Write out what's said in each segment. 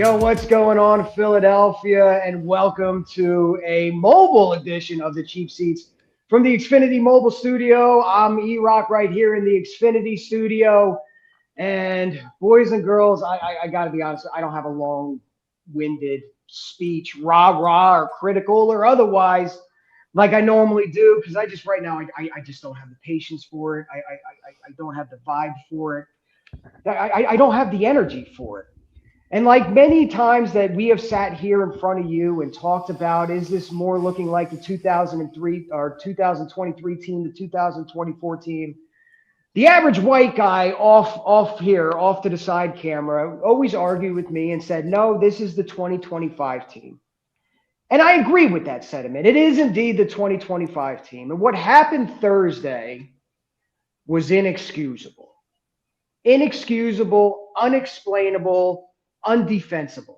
Yo, what's going on, Philadelphia? And welcome to a mobile edition of the Cheap Seats from the Xfinity Mobile Studio. I'm E-Rock right here in the Xfinity Studio. And boys and girls, I got to be honest, I don't have a long-winded speech, rah-rah, or critical or otherwise like I normally do, because I just right now, I just don't have the patience for it. I don't have the vibe for it. I don't have the energy for it. And like many times that we have sat here in front of you and talked about, is this more looking like the 2003 or 2023 team, the 2024 team? The average white guy off to the side camera always argued with me and said, no, this is the 2025 team. And I agree with that sentiment. It is indeed the 2025 team. And what happened Thursday was inexcusable. Inexcusable, unexplainable, undefensible.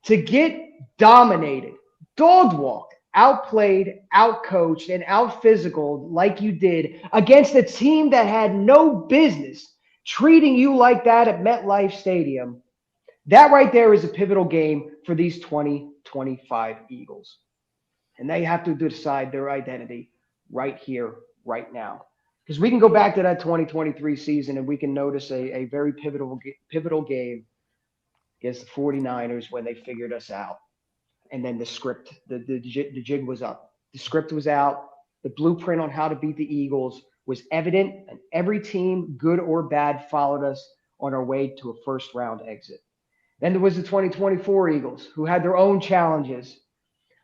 To get dominated, dog walked, outplayed, outcoached, and out-physicaled like you did against a team that had no business treating you like that at MetLife Stadium, that right there is a pivotal game for these 2025 Eagles. And they have to decide their identity right here, right now. Because we can go back to that 2023 season and we can notice a very pivotal game against the 49ers when they figured us out. And then the script, the jig was up. The script was out. The blueprint on how to beat the Eagles was evident, and every team, good or bad, followed us on our way to a first-round exit. Then there was the 2024 Eagles, who had their own challenges.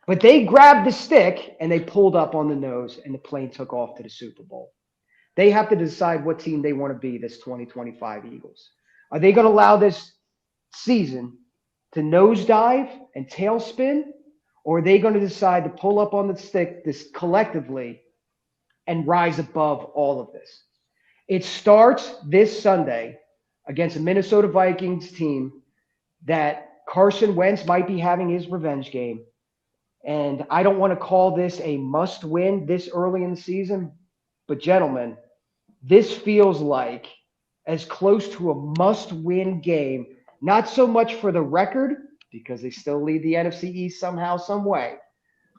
But they grabbed the stick, and they pulled up on the nose, and the plane took off to the Super Bowl. They have to decide what team they want to be, this 2025 Eagles. Are they going to allow this season to nosedive and tailspin, or are they going to decide to pull up on the stick this collectively and rise above all of this? It starts this Sunday against a Minnesota Vikings team that Carson Wentz might be having his revenge game. And I don't want to call this a must-win this early in the season, but gentlemen, this feels like as close to a must-win game. Not so much for the record, because they still lead the NFC East somehow, some way,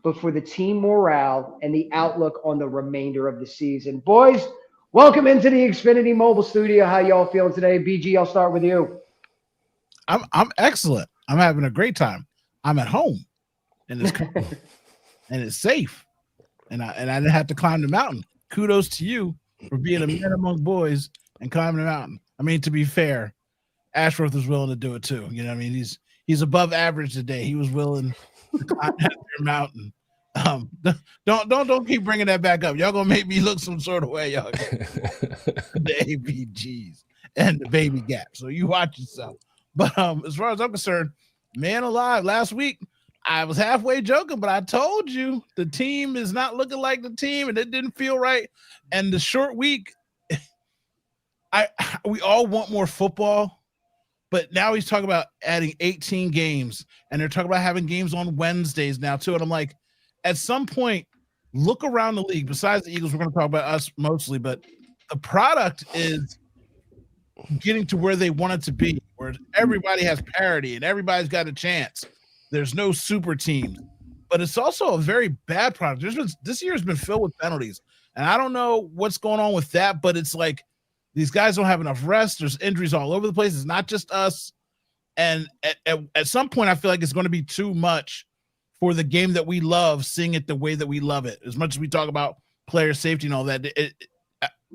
but for the team morale and the outlook on the remainder of the season. Boys, welcome into the Xfinity Mobile Studio. How y'all feeling today? BG, I'll start with you. I'm excellent. I'm having a great time. I'm at home, and it's cool, and it's safe, and I didn't have to climb the mountain. Kudos to you for being a man among boys and climbing the mountain. I mean, to be fair, Ashworth was willing to do it too. You know what I mean? He's above average today. He was willing to climb that mountain. Don't keep bringing that back up. Y'all gonna make me look some sort of way, y'all. The ABGs and the baby gap. So you watch yourself. But as far as I'm concerned, man alive, last week I was halfway joking, but I told you the team is not looking like the team, and it didn't feel right. And the short week, we all want more football. But now he's talking about adding 18 games, and they're talking about having games on Wednesdays now too. And I'm like, at some point, look around the league. Besides the Eagles, we're going to talk about us mostly, but the product is getting to where they want it to be, where everybody has parity and everybody's got a chance. There's no super teams, but it's also a very bad product. This year has been filled with penalties, and I don't know what's going on with that, but it's like, these guys don't have enough rest. There's injuries all over the place. It's not just us. And at some point, I feel like it's going to be too much for the game that we love, seeing it the way that we love it. As much as we talk about player safety and all that,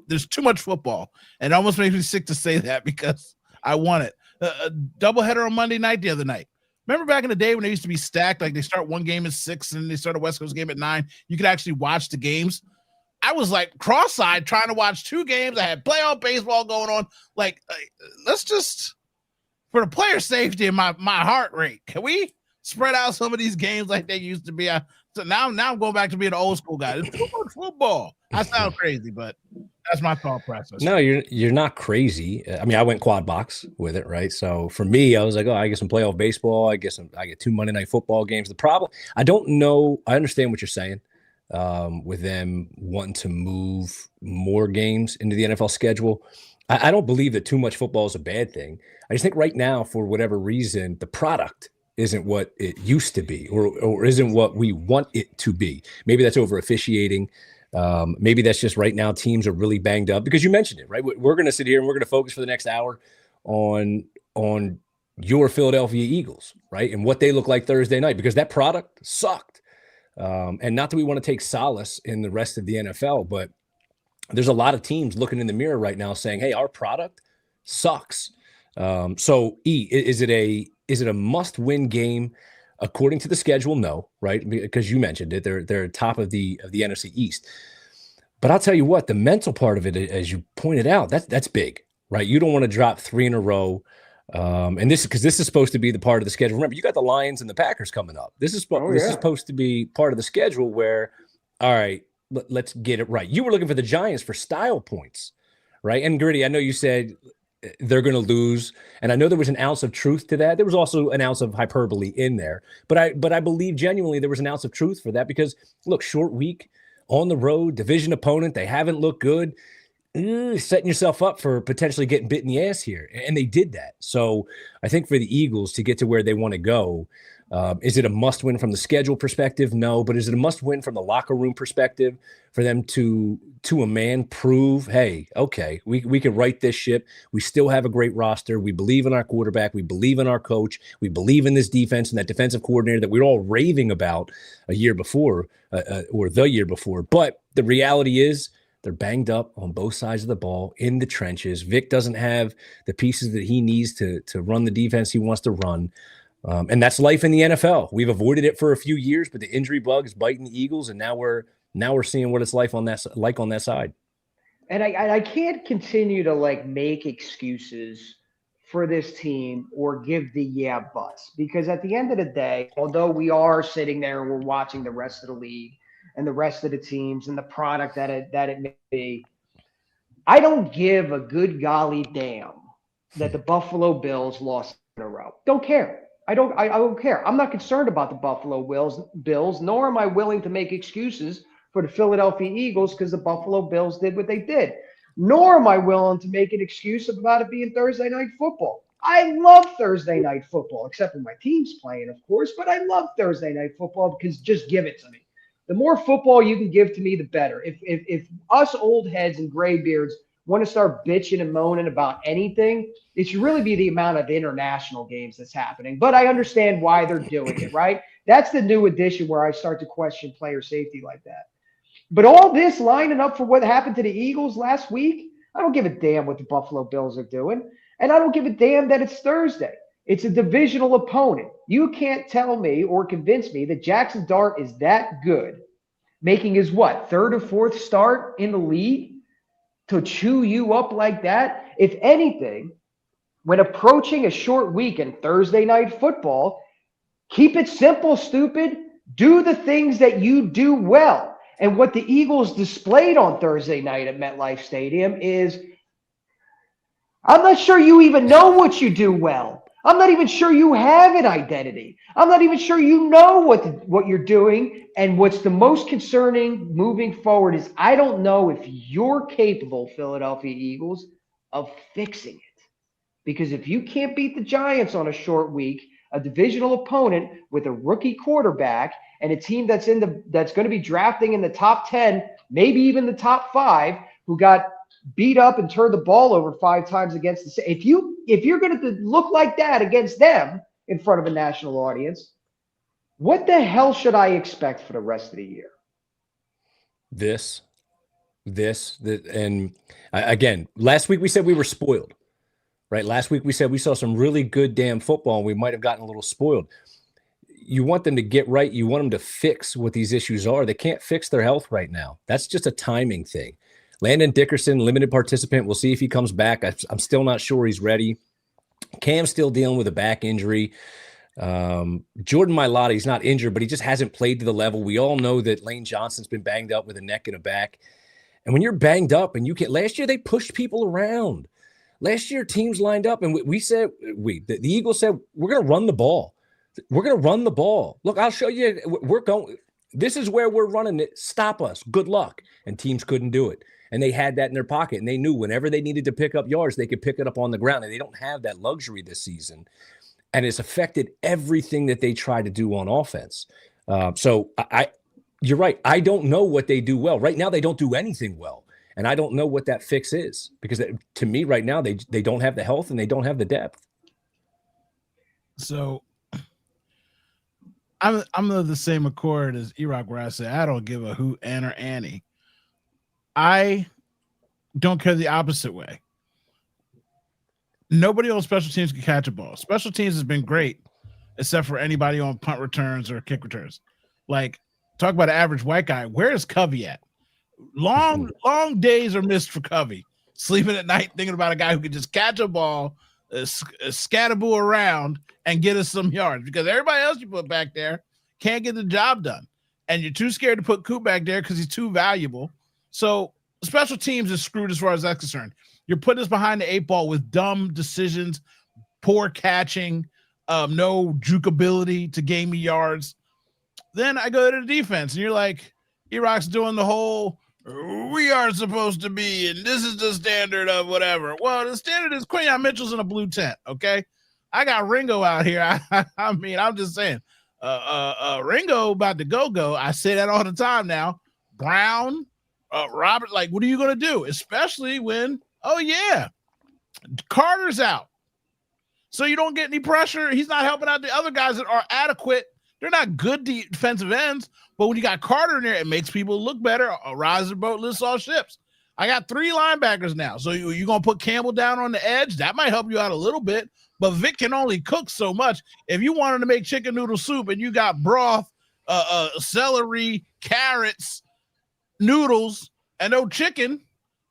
there's too much football. And it almost makes me sick to say that because I want it. A doubleheader on Monday night the other night. Remember back in the day when they used to be stacked? Like they start one game at 6 and they start a West Coast game at 9. You could actually watch the games. I was like cross-eyed trying to watch 2 games. I had playoff baseball going on. Like, let's just, for the player safety and my heart rate, can we spread out some of these games like they used to be? So now I'm going back to being an old school guy. It's too much football. I sound crazy, but that's my thought process. No, you're not crazy. I mean, I went quad box with it, right? So for me, I was like, oh, I get some playoff baseball. I get 2 Monday night football games. The problem, I don't know. I understand what you're saying. With them wanting to move more games into the NFL schedule. I don't believe that too much football is a bad thing. I just think right now, for whatever reason, the product isn't what it used to be, or isn't what we want it to be. Maybe that's over officiating. Maybe that's just right now teams are really banged up, because you mentioned it, right? We're going to sit here and we're going to focus for the next hour on your Philadelphia Eagles, right? And what they look like Thursday night, because that product sucked. And not that we want to take solace in the rest of the NFL, but there's a lot of teams looking in the mirror right now saying, hey, our product sucks. So is it a must-win game according to the schedule? No, right? Because you mentioned it, they're top of the NFC East. But I'll tell you what, the mental part of it, as you pointed out, that's big, right? You don't want to drop 3 in a row. And this is supposed to be the part of the schedule. Remember, you got the Lions and the Packers coming up. This is supposed to be part of the schedule where, all right, let's get it right. You were looking for the Giants for style points, right? And Gritty, I know you said they're going to lose, and I know there was an ounce of truth to that. There was also an ounce of hyperbole in there, but I believe genuinely there was an ounce of truth for that, because look, short week on the road, division opponent, they haven't looked good. Setting yourself up for potentially getting bit in the ass here. And they did that. So I think for the Eagles to get to where they want to go, is it a must win from the schedule perspective? No, but is it a must win from the locker room perspective for them to a man prove, hey, okay, we can right this ship. We still have a great roster. We believe in our quarterback. We believe in our coach. We believe in this defense and that defensive coordinator that we were all raving about a year before or the year before. But the reality is, they're banged up on both sides of the ball in the trenches. Vic doesn't have the pieces that he needs to run the defense he wants to run. And that's life in the NFL. We've avoided it for a few years, but the injury bug is biting the Eagles, and now we're seeing what it's like on that side. And I can't continue to make excuses for this team or give the yeah buts, because at the end of the day, although we are sitting there and we're watching the rest of the league and the rest of the teams and the product that it may be, I don't give a good golly damn that the Buffalo Bills lost in a row. Don't care. I don't care. I'm not concerned about the Buffalo Bills, nor am I willing to make excuses for the Philadelphia Eagles because the Buffalo Bills did what they did. Nor am I willing to make an excuse about it being Thursday night football. I love Thursday night football, except when my team's playing, of course, but I love Thursday night football because just give it to me. The more football you can give to me, the better. If us old heads and gray beards want to start bitching and moaning about anything, it should really be the amount of international games that's happening. But I understand why they're doing it, right? That's the new addition where I start to question player safety like that. But all this lining up for what happened to the Eagles last week, I don't give a damn what the Buffalo Bills are doing. And I don't give a damn that it's Thursday. It's a divisional opponent. You can't tell me or convince me that Jackson Dart is that good, making his third or fourth start in the league, to chew you up like that. If anything, when approaching a short week in Thursday night football, keep it simple, stupid. Do the things that you do well. And what the Eagles displayed on Thursday night at MetLife Stadium is, I'm not sure you even know what you do well. I'm not even sure you have an identity. I'm not even sure you know what you're doing. And what's the most concerning moving forward is I don't know if you're capable, Philadelphia Eagles, of fixing it. Because if you can't beat the Giants on a short week, a divisional opponent with a rookie quarterback and a team that's going to be drafting in the top 10, maybe even the top 5, who got beat up and turned the ball over 5 times against the – if you're going to look like that against them in front of a national audience, what the hell should I expect for the rest of the year? And again, last week we said we were spoiled, right? Last week we said we saw some really good damn football and we might have gotten a little spoiled. You want them to get right. You want them to fix what these issues are. They can't fix their health right now. That's just a timing thing. Landon Dickerson, limited participant. We'll see if he comes back. I'm still not sure he's ready. Cam's still dealing with a back injury. Jordan Mailata, he's not injured, but he just hasn't played to the level. We all know that Lane Johnson's been banged up with a neck and a back. And when you're banged up and you can't – last year they pushed people around. Last year teams lined up and the Eagles said, we're going to run the ball. We're going to run the ball. Look, I'll show you. This is where we're running it. Stop us. Good luck. And teams couldn't do it. and they had that in their pocket, and they knew whenever they needed to pick up yards, they could pick it up on the ground, and they don't have that luxury this season. And it's affected everything that they try to do on offense. So you're right. I don't know what they do well. Right now, they don't do anything well. And I don't know what that fix is, because to me right now, they don't have the health and they don't have the depth. So I'm of the same accord as E-Rock, where I say I don't give a hoot and or Annie. I don't care the opposite way. Nobody on special teams can catch a ball. Special teams has been great, except for anybody on punt returns or kick returns. Like, talk about an average white guy. Where is Covey at? Long days are missed for Covey. Sleeping at night thinking about a guy who could just catch a ball, scatterboo around, and get us some yards, because everybody else you put back there can't get the job done. And you're too scared to put Coop back there because he's too valuable. So special teams is screwed as far as that's concerned. You're putting us behind the 8 ball with dumb decisions, poor catching, no juke ability to gain me yards. Then I go to the defense, and you're like, E-Rock's doing the whole, we are supposed to be, and this is the standard of whatever. Well, the standard is Quinyon Mitchell's in a blue tent, okay? I got Ringo out here. I mean, I'm just saying, Ringo about to go. I say that all the time now. Brown, Robert, like, what are you going to do? Especially when, oh, yeah, Carter's out. So you don't get any pressure. He's not helping out the other guys that are adequate. They're not good defensive ends, but when you got Carter in there, it makes people look better. Rise the boat, lifts all ships. I got 3 linebackers now. So you're going to put Campbell down on the edge? That might help you out a little bit, but Vic can only cook so much. If you wanted to make chicken noodle soup and you got broth, celery, carrots, noodles, and no chicken,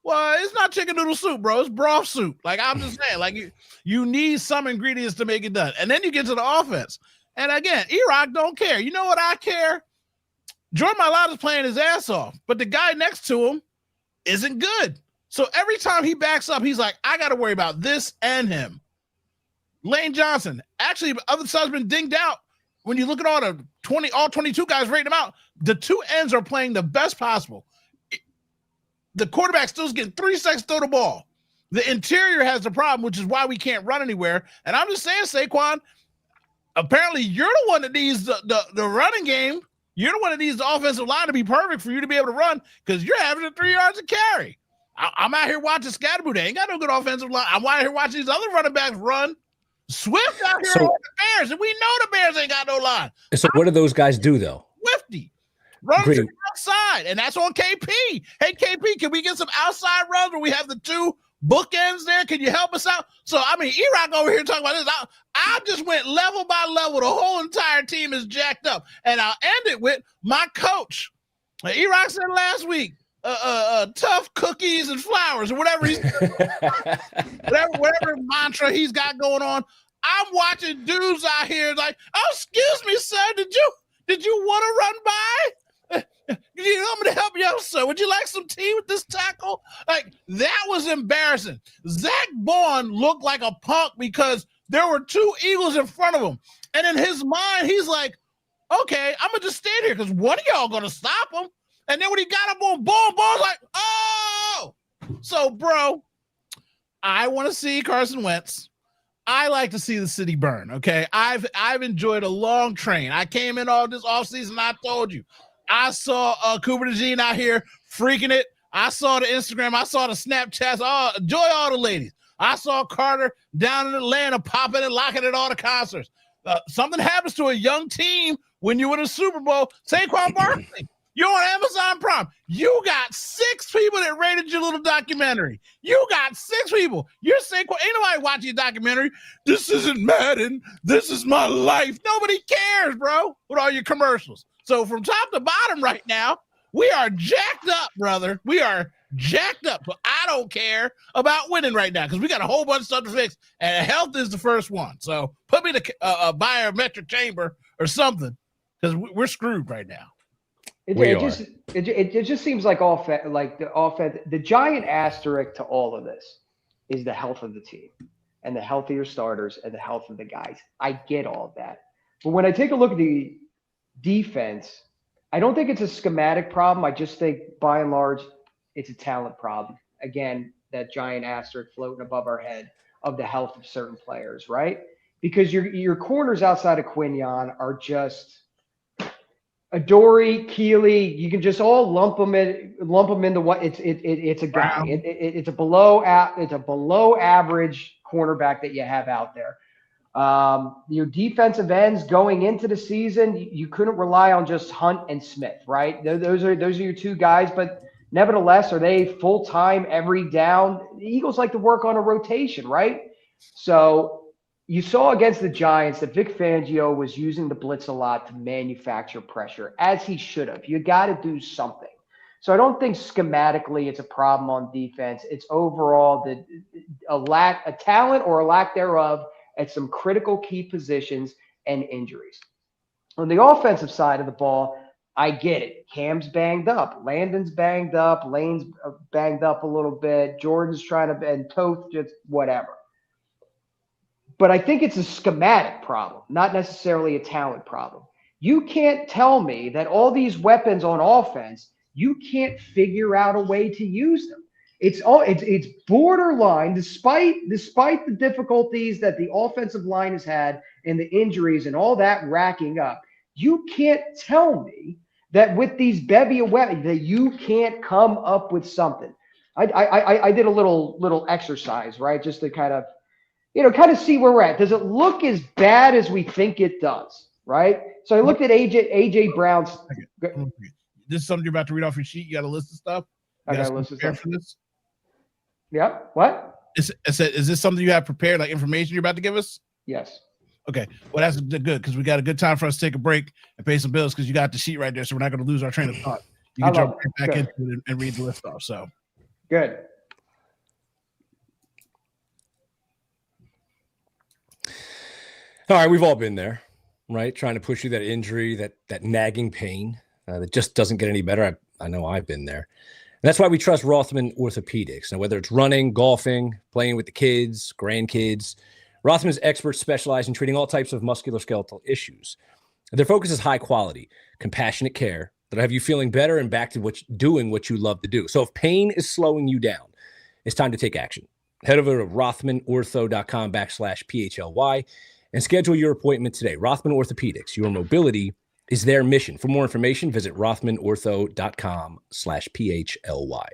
well, it's not chicken noodle soup, bro. It's broth soup. Like, I'm just saying, like, you need some ingredients to make it done. And then you get to the offense. And again, E-Rock don't care. You know what I care? Jordan Mailata's playing his ass off, but the guy next to him isn't good. So every time he backs up, he's like, I got to worry about this and him. Lane Johnson, actually, the other side's been dinged out. When you look at all 22 guys rating them out, the 2 ends are playing the best possible. The quarterback still's getting 3 seconds to throw the ball. The interior has the problem, which is why we can't run anywhere. And I'm just saying, Saquon, apparently you're the one that needs the running game. You're the one that needs the offensive line to be perfect for you to be able to run, because you're averaging 3 yards a carry. I'm out here watching Scatterboo. They ain't got no good offensive line. I'm out here watching these other running backs run. Swift out here on the Bears, and we know the Bears ain't got no line. So what do those guys do, though? Swifty runs to the outside, and that's on KP. Hey, KP, can we get some outside runs where we have the 2 bookends there? Can you help us out? So, I mean, E-Rock over here talking about this. I just went level by level. The whole entire team is jacked up. And I'll end it with my coach. E-Rock said last week, tough cookies and flowers, or whatever he's whatever mantra he's got going on. I'm watching dudes out here like, oh, excuse me, sir, did you want to run by? You want me to help you out, sir? Would you like some tea with this tackle? Like, that was embarrassing. Zach Bourne looked like a punk because there were 2 Eagles in front of him. And in his mind, he's like, okay, I'm going to just stand here because one of y'all going to stop him. And then when he got up on Bourne's like, oh! So, bro, I want to see Carson Wentz. I like to see the city burn, okay? I've enjoyed a long train. I came in all this offseason, I told you. I saw Cooper DeJean out here freaking it. I saw the Instagram. I saw the Snapchats. Oh, enjoy all the ladies. I saw Carter down in Atlanta popping and locking at all the concerts. Something happens to a young team when you win a Super Bowl. Saquon Barkley, you're on Amazon Prime. You got 6 people that rated your little documentary. You got 6 people. You're Saquon. Ain't nobody watching your documentary. This isn't Madden. This is my life. Nobody cares, bro, with all your commercials. So from top to bottom right now, we are jacked up, brother. We are jacked up. But I don't care about winning right now because we got a whole bunch of stuff to fix, and health is the first one. So put me to a biometric chamber or something because we're screwed right now. It just seems like the giant asterisk to all of this is the health of the team and the healthier starters and the health of the guys. I get all of that. But when I take a look at the defense, I don't think it's a schematic problem. I just think by and large, it's a talent problem. Again, that giant asterisk floating above our head of the health of certain players, right? Because your corners outside of Quinion are just Adoree, Keeley. You can just all lump them into what it's a guy. Brown. It's a below average cornerback that you have out there. Your defensive ends going into the season, you couldn't rely on just Hunt and Smith, right? Those are your two guys, but nevertheless, are they full time every down? The Eagles like to work on a rotation, right? So you saw against the Giants that Vic Fangio was using the blitz a lot to manufacture pressure, as he should have. You got to do something. So I don't think schematically it's a problem on defense. It's overall a talent or a lack thereof at some critical key positions and injuries. On the offensive side of the ball, I get it. Cam's banged up. Landon's banged up. Lane's banged up a little bit. Jordan's trying to, and Toth just whatever. But I think it's a schematic problem, not necessarily a talent problem. You can't tell me that all these weapons on offense, you can't figure out a way to use them. It's borderline, despite the difficulties that the offensive line has had and the injuries and all that racking up. You can't tell me that with these bevy of weapons that you can't come up with something. I did a little exercise, right, just to kind of see where we're at. Does it look as bad as we think it does, right? So I looked at AJ Brown's. This is something you're about to read off your sheet. You got a list of stuff. I got a list of stuff for this. Yeah. What? Is this something you have prepared, like information you're about to give us? Yes. Okay. Well, that's good because we got a good time for us to take a break and pay some bills because you got the sheet right there, so we're not going to lose our train of thought. You can jump right back into it and read the list off. So good. All right, we've all been there, right? Trying to push through that injury, that nagging pain that just doesn't get any better. I know I've been there. And that's why we trust Rothman Orthopedics. Now, whether it's running, golfing, playing with the kids, grandkids, Rothman's experts specialize in treating all types of musculoskeletal issues. Their focus is high quality, compassionate care that'll have you feeling better and back to doing what you love to do. So if pain is slowing you down, it's time to take action. Head over to rothmanortho.com/PHLY and schedule your appointment today. Rothman Orthopedics, your mobility is their mission. For more information, visit rothmanortho.com/PHLY.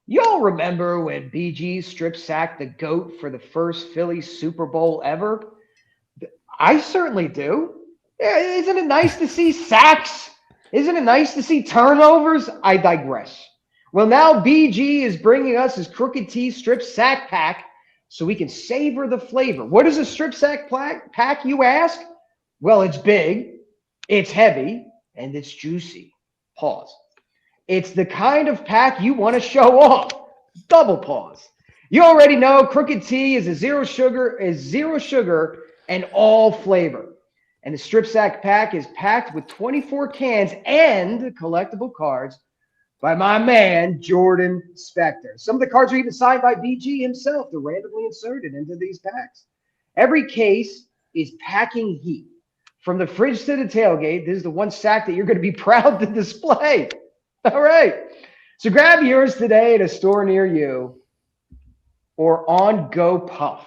Y'all remember when BG strip sacked the GOAT for the first Phillies Super Bowl ever? I certainly do. Yeah, isn't it nice to see sacks? Isn't it nice to see turnovers? I digress. Well, now BG is bringing us his Crooked T strip sack pack so we can savor the flavor. What is a strip sack pack, you ask? Well, it's big, it's heavy, and it's juicy. Pause. It's the kind of pack you want to show off. Double pause. You already know Crooked T is zero sugar and all flavor. And the strip sack pack is packed with 24 cans and collectible cards by my man, Jordan Spector. Some of the cards are even signed by BG himself. They're randomly inserted into these packs. Every case is packing heat. From the fridge to the tailgate, this is the one sack that you're going to be proud to display. All right. So grab yours today at a store near you or on Go Puff.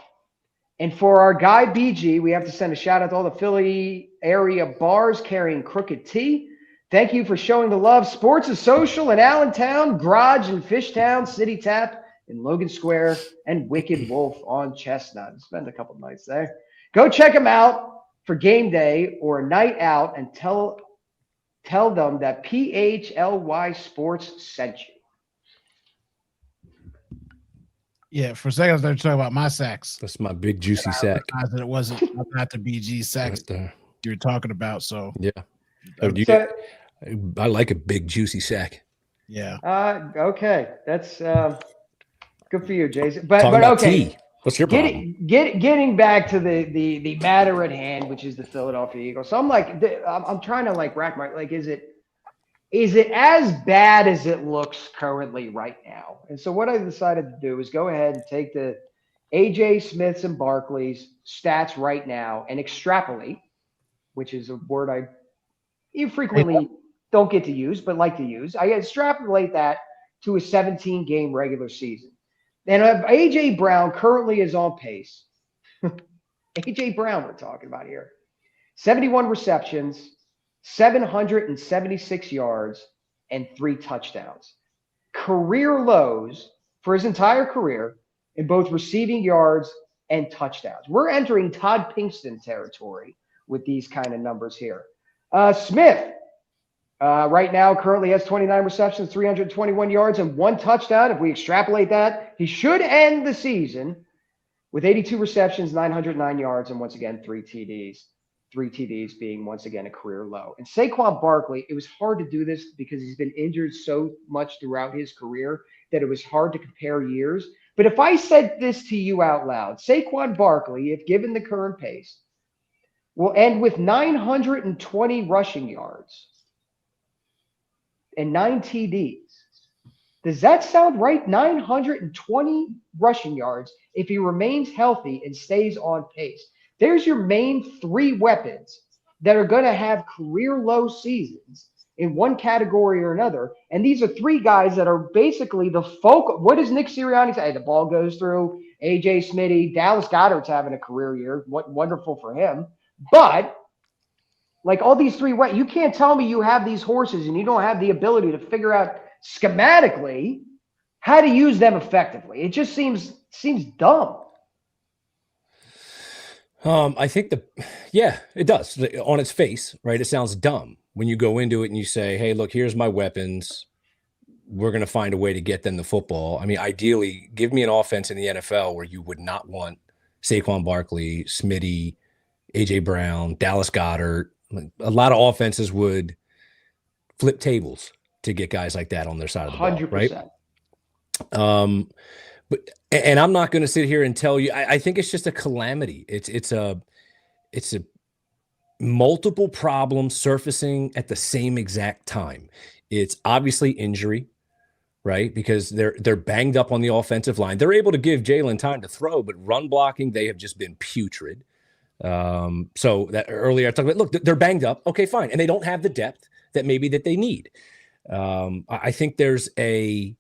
And for our guy BG, we have to send a shout out to all the Philly area bars carrying Crooked T. Thank you for showing the love. Sports is Social in Allentown, Garage in Fishtown, City Tap in Logan Square, and Wicked Wolf on Chestnut. Spend a couple nights there. Go check them out for game day or a night out and tell them that PHLY Sports sent you. yeah, for a second I was talking about my sacks. That's my big juicy sack. That it wasn't not the BG sacks Right you were talking about. So yeah. I like a big juicy sack. Yeah. Okay. That's good for you, Jason. But okay. Tea. What's your problem? Getting back to the matter at hand, which is the Philadelphia Eagles. So I'm trying to rack my is it as bad as it looks currently right now? And so what I decided to do is go ahead and take the AJ Smiths and Barkley's stats right now and extrapolate, which is a word you frequently don't get to use, but like to use. I extrapolate that to a 17-game regular season. And A.J. Brown currently is on pace. A.J. Brown we're talking about here. 71 receptions, 776 yards, and 3 touchdowns. Career lows for his entire career in both receiving yards and touchdowns. We're entering Todd Pinkston territory with these kind of numbers here. Smith, right now, currently has 29 receptions, 321 yards, and 1 touchdown. If we extrapolate that, he should end the season with 82 receptions, 909 yards, and once again, 3 TDs. 3 TDs being once again a career low. And Saquon Barkley, it was hard to do this because he's been injured so much throughout his career that it was hard to compare years. But if I said this to you out loud, Saquon Barkley, if given the current pace, will end with 920 rushing yards and 9 TDs. Does that sound right? 920 rushing yards if he remains healthy and stays on pace. There's your main 3 weapons that are going to have career low seasons in one category or another. And these are 3 guys that are basically the focal. What does Nick Sirianni say? The ball goes through A.J. Smitty. Dallas Goedert's having a career year. What wonderful for him. But like all these 3, you can't tell me you have these horses and you don't have the ability to figure out schematically how to use them effectively. It just seems dumb. I think it does on its face, right? It sounds dumb when you go into it and you say, hey, look, here's my weapons. We're going to find a way to get them the football. I mean, ideally, give me an offense in the NFL where you would not want Saquon Barkley, Smitty, A.J. Brown, Dallas Goedert. A lot of offenses would flip tables to get guys like that on their side of the ball, 100%. Right? And I'm not going to sit here and tell you. I think it's just a calamity. It's a multiple problems surfacing at the same exact time. It's obviously injury, right? Because they're banged up on the offensive line. They're able to give Jalen time to throw, but run blocking, they have just been putrid. So that earlier I talked about, look, they're banged up. Okay, fine. And they don't have the depth that they need. I think there's a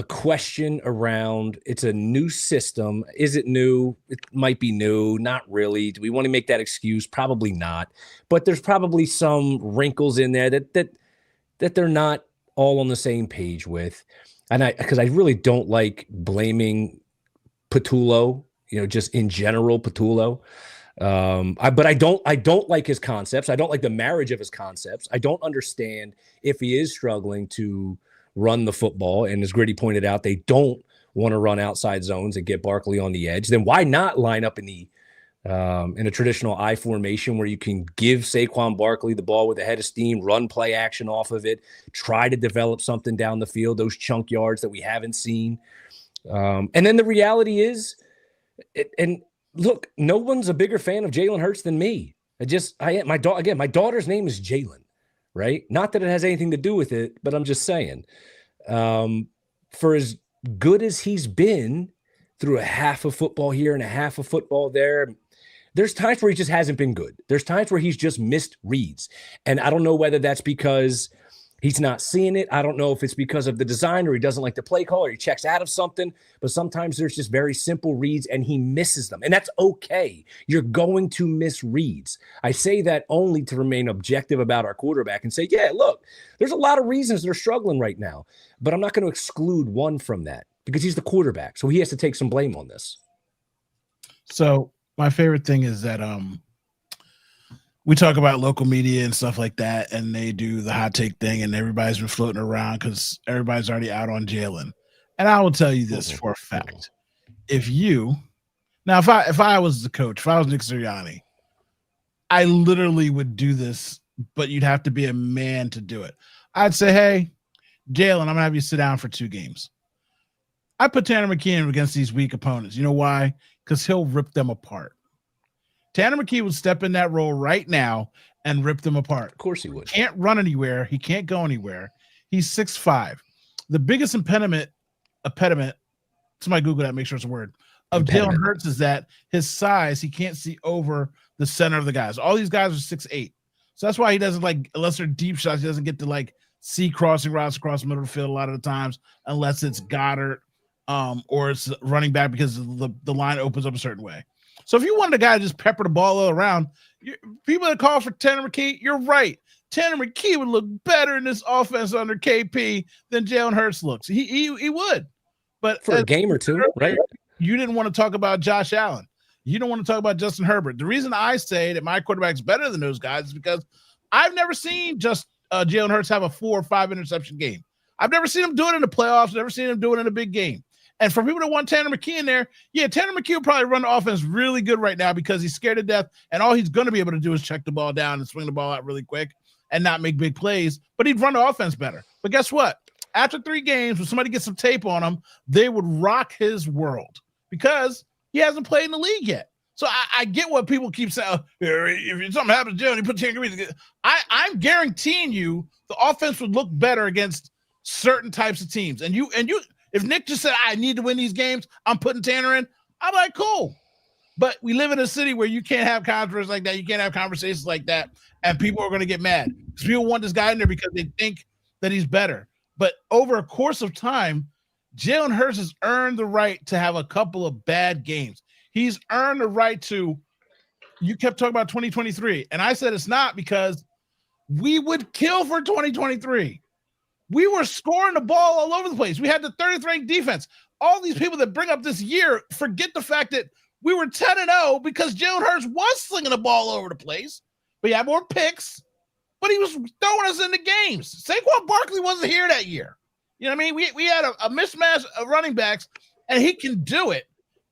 question around, it's a new system. Is it new? It might be new. Not really. Do we want to make that excuse? Probably not. But there's probably some wrinkles in there that they're not all on the same page with. And because I really don't like blaming Patullo, just in general, Patullo. But I don't like his concepts. I don't like the marriage of his concepts. I don't understand if he is struggling to run the football. And as Gritty pointed out, they don't want to run outside zones and get Barkley on the edge. Then why not line up in a traditional I formation where you can give Saquon Barkley the ball with a head of steam, run play action off of it, try to develop something down the field, those chunk yards that we haven't seen. And then the reality is, and look, no one's a bigger fan of Jalen Hurts than me. My daughter's name is Jalen, right? Not that it has anything to do with it, but I'm just saying, for as good as he's been through a half of football here and a half of football there, there's times where he just hasn't been good. There's times where he's just missed reads. And I don't know whether that's because he's not seeing it. I don't know if it's because of the design or he doesn't like the play call or he checks out of something. But sometimes there's just very simple reads and he misses them. And that's okay. You're going to miss reads. I say that only to remain objective about our quarterback and say, yeah, look, there's a lot of reasons they're struggling right now. But I'm not going to exclude one from that because he's the quarterback. So he has to take some blame on this. So my favorite thing is that we talk about local media and stuff like that, and they do the hot take thing, and everybody's been floating around because everybody's already out on Jalen. And I will tell you this for a fact: if I was the coach, if I was Nick Sirianni, I literally would do this, but you'd have to be a man to do it. I'd say, hey, Jalen, I'm gonna have you sit down for 2 games. I put Tanner McKee against these weak opponents. You know why? Because he'll rip them apart. Tanner McKee would step in that role right now and rip them apart. Of course he would. Can't run anywhere. He can't go anywhere. He's 6'5". The biggest impediment, somebody Google that, make sure it's a word, of Jalen Hurts is that his size, he can't see over the center of the guys. All these guys are 6'8". So that's why he doesn't like, unless they're deep shots, he doesn't get to like see crossing routes across the middle of the field a lot of the times, unless it's Goddard or it's running back because the line opens up a certain way. So if you want a guy to just pepper the ball all around, people that call for Tanner McKee, you're right. Tanner McKee would look better in this offense under KP than Jalen Hurts looks. He would. But for a game or two, right? You didn't want to talk about Josh Allen. You don't want to talk about Justin Herbert. The reason I say that my quarterback's better than those guys is because I've never seen Jalen Hurts have a 4 or 5 interception game. I've never seen him do it in the playoffs. Never seen him do it in a big game. And for people that want Tanner McKee in there, yeah, Tanner McKee will probably run the offense really good right now because he's scared to death, and all he's going to be able to do is check the ball down and swing the ball out really quick and not make big plays, but he'd run the offense better. But guess what? After 3 games, when somebody gets some tape on him, they would rock his world because he hasn't played in the league yet. So I get what people keep saying. If something happens to Jalen, he put Tanner McKee. I'm guaranteeing you the offense would look better against certain types of teams. And you, if Nick just said, I need to win these games, I'm putting Tanner in, I'm like, cool. But we live in a city where you can't have controversies like that. You can't have conversations like that. And people are going to get mad because people want this guy in there because they think that he's better. But over a course of time, Jalen Hurts has earned the right to have a couple of bad games. He's earned the right to, you kept talking about 2023. And I said it's not because we would kill for 2023. We were scoring the ball all over the place. We had the 30th ranked defense. All these people that bring up this year forget the fact that we were 10-0 because Jalen Hurts was slinging the ball all over the place. But he had more picks, but he was throwing us into games. Saquon Barkley wasn't here that year. You know what I mean? We had a mismatch of running backs, and he can do it.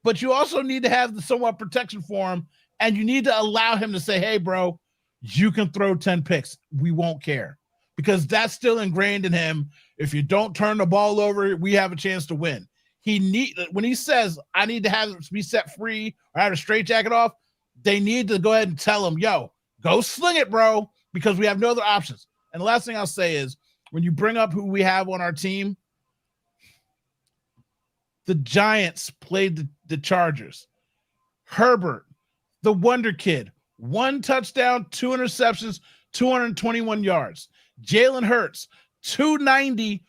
But you also need to have the somewhat protection for him, and you need to allow him to say, hey, bro, you can throw 10 picks. We won't care. Because that's still ingrained in him. If you don't turn the ball over, we have a chance to win. When he says, I need to have him be set free or have a straight jacket off, they need to go ahead and tell him, yo, go sling it, bro, because we have no other options. And the last thing I'll say is when you bring up who we have on our team, the Giants played the Chargers. Herbert, the Wonder Kid, 1 touchdown, 2 interceptions, 221 yards. Jalen Hurts, 290,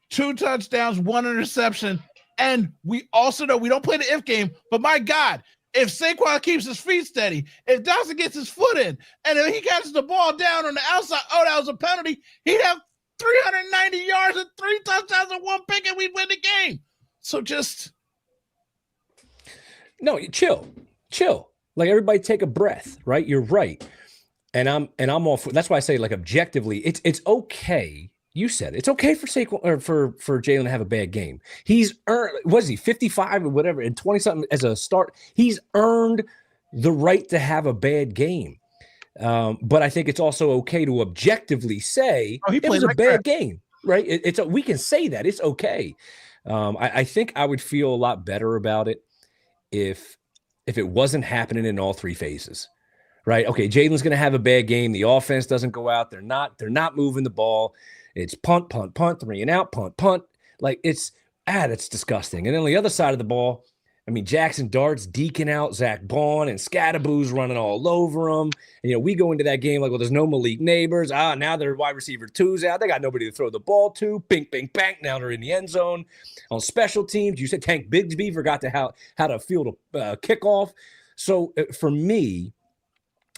2 touchdowns, 1 interception. And we also know we don't play the if game, but my God, if Saquon keeps his feet steady, if Dawson gets his foot in, and if he catches the ball down on the outside, oh, that was a penalty, he'd have 390 yards and 3 touchdowns and 1 pick, and we'd win the game. So just no, chill. Like everybody take a breath, right? You're right. And I'm all for, that's why I say, like, objectively, it's okay. You said it's okay for Saquon or for Jalen to have a bad game. He's earned, was he 55 or whatever, and 20 something as a start. He's earned the right to have a bad game. But I think it's also okay to objectively say it was a bad game, right? We can say that it's okay. I think I would feel a lot better about it if it wasn't happening in all 3 phases. Right. Okay. Jalen's going to have a bad game. The offense doesn't go out. They're not moving the ball. It's punt, 3 and out, punt. Like that's disgusting. And then on the other side of the ball, I mean, Jackson Dart's deking out Zach Bond and Scattaboo's running all over him. And, we go into that game like, well, there's no Malik Neighbors. Now their wide receiver 2's out. They got nobody to throw the ball to. Bing, bing, bang. Now they're in the end zone. On special teams, you said Tank Bigsby forgot how to field a kickoff. So for me,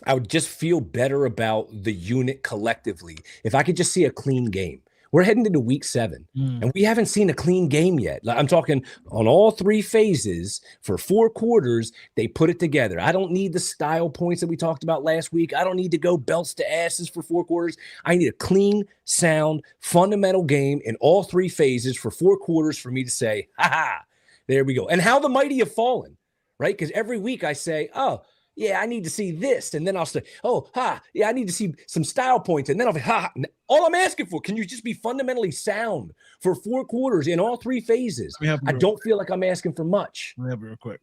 I would just feel better about the unit collectively if I could just see a clean game. We're heading into week 7, and we haven't seen a clean game yet. I'm talking on all 3 phases for 4 quarters, they put it together. I don't need the style points that we talked about last week. I don't need to go belts to asses for 4 quarters. I need a clean, sound, fundamental game in all 3 phases for 4 quarters for me to say, ha, there we go. And how the mighty have fallen, right? Because every week I say, oh, yeah, I need to see this. And then I'll say, yeah, I need to see some style points. And then I'll say, all I'm asking for, can you just be fundamentally sound for 4 quarters in all 3 phases? I don't feel like I'm asking for much. Let me have it real quick.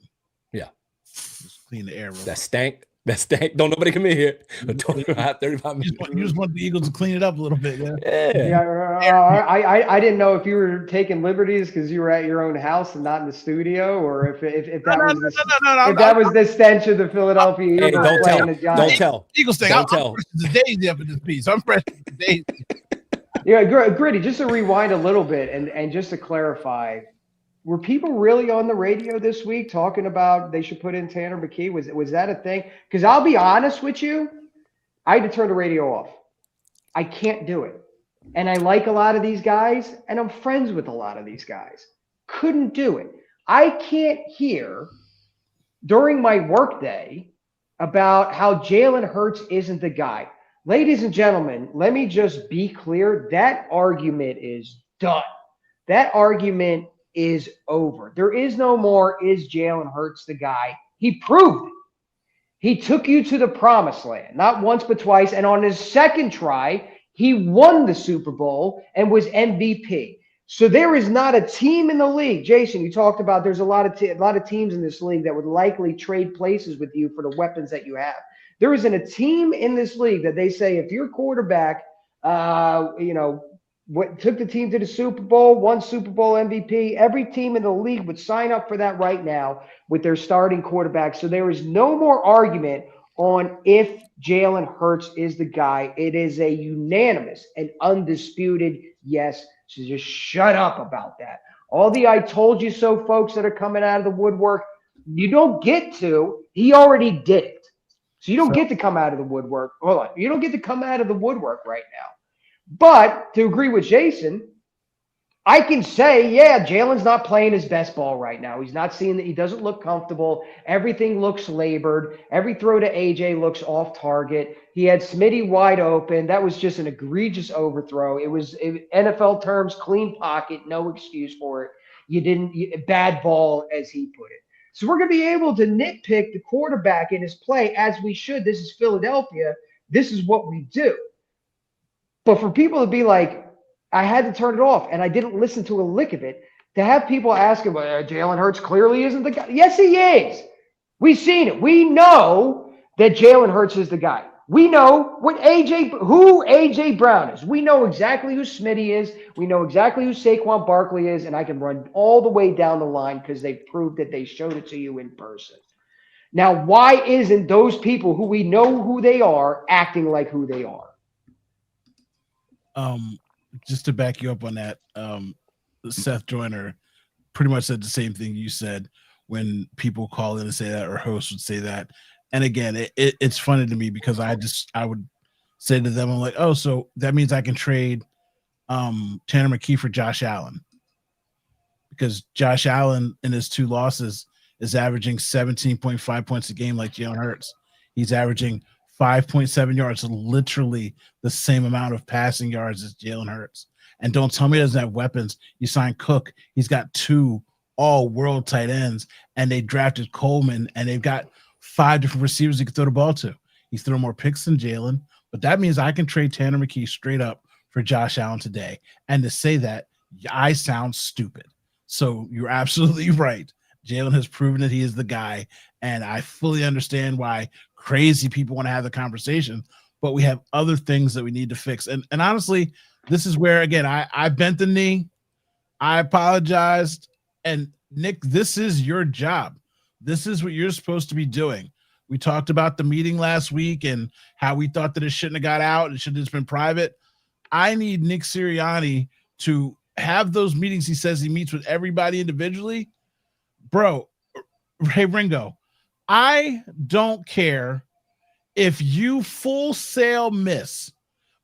Yeah. Just clean the air. That stank. That's that. Don't nobody come in here. 35 minutes. You just want the Eagles to clean it up a little bit. Yeah, I didn't know if you were taking liberties because you were at your own house and not in the studio, or if that was the stench of the Philadelphia Eagles playing the Giants. Don't tell. Eagles thing. Don't tell. I'm the daisy up in this piece. I'm fresh as the daisy. Yeah, Gritty, just to rewind a little bit and just to clarify, were people really on the radio this week talking about they should put in Tanner McKee? Was that a thing? Because I'll be honest with you, I had to turn the radio off. I can't do it. And I like a lot of these guys, and I'm friends with a lot of these guys. Couldn't do it. I can't hear during my workday about how Jalen Hurts isn't the guy. Ladies and gentlemen, let me just be clear. That argument is done. That argument is over. There is no more, is Jalen Hurts the guy? He proved it. He took you to the promised land, not once but twice. And on his second try, he won the Super Bowl and was MVP. So there is not a team in the league. Jason, you talked about there's a lot of teams in this league that would likely trade places with you for the weapons that you have. There isn't a team in this league that they say if your quarterback, took the team to the Super Bowl, won Super Bowl MVP, every team in the league would sign up for that right now with their starting quarterback. So there is no more argument on if Jalen Hurts is the guy. It is a unanimous and undisputed yes. So just shut up about that. All the I told you so folks that are coming out of the woodwork, you don't get to. He already did it. So you don't get to come out of the woodwork. Hold on. You don't get to come out of the woodwork right now. But to agree with Jason, I can say, yeah, Jalen's not playing his best ball right now. He's not seeing that. He doesn't look comfortable. Everything looks labored. Every throw to AJ looks off target. He had Smitty wide open. That was just an egregious overthrow. It was NFL terms, clean pocket, no excuse for it. Bad ball, as he put it. So we're going to be able to nitpick the quarterback in his play as we should. This is Philadelphia. This is what we do. But for people to be like, I had to turn it off and I didn't listen to a lick of it, to have people asking, well, Jalen Hurts clearly isn't the guy. Yes, he is. We've seen it. We know that Jalen Hurts is the guy. We know who AJ Brown is. We know exactly who Smitty is. We know exactly who Saquon Barkley is. And I can run all the way down the line because they've proved that they showed it to you in person. Now, why isn't those people who we know who they are acting like who they are? Just to back you up on that, Seth Joyner pretty much said the same thing you said when people call in and say that, or hosts would say that. And again, it's funny to me because I would say to them, I'm like, oh, so that means I can trade Tanner McKee for Josh Allen, because Josh Allen in his 2 losses is averaging 17.5 points a game like Jalen Hurts. He's averaging 5.7 yards, literally the same amount of passing yards as Jalen Hurts. And don't tell me he doesn't have weapons. You signed Cook. He's got 2 all-world tight ends, and they drafted Coleman, and they've got 5 different receivers he can throw the ball to. He's throwing more picks than Jalen, but that means I can trade Tanner McKee straight up for Josh Allen today. And to say that, I sound stupid. So you're absolutely right. Jalen has proven that he is the guy, and I fully understand why crazy people want to have the conversation, but we have other things that we need to fix. And honestly, this is where, again, I bent the knee. I apologized. And Nick, this is your job. This is what you're supposed to be doing. We talked about the meeting last week and how we thought that it shouldn't have got out. It should have just been private. I need Nick Sirianni to have those meetings. He says he meets with everybody individually. Bro, hey, Ringo, I don't care if you full sail miss,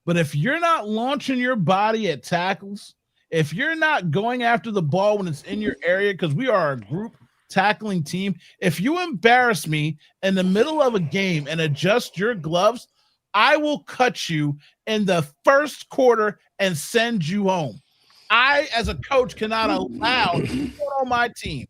but if you're not launching your body at tackles, if you're not going after the ball when it's in your area, because we are a group tackling team, if you embarrass me in the middle of a game and adjust your gloves, I will cut you in the first quarter and send you home. I, as a coach, cannot allow anyone on my team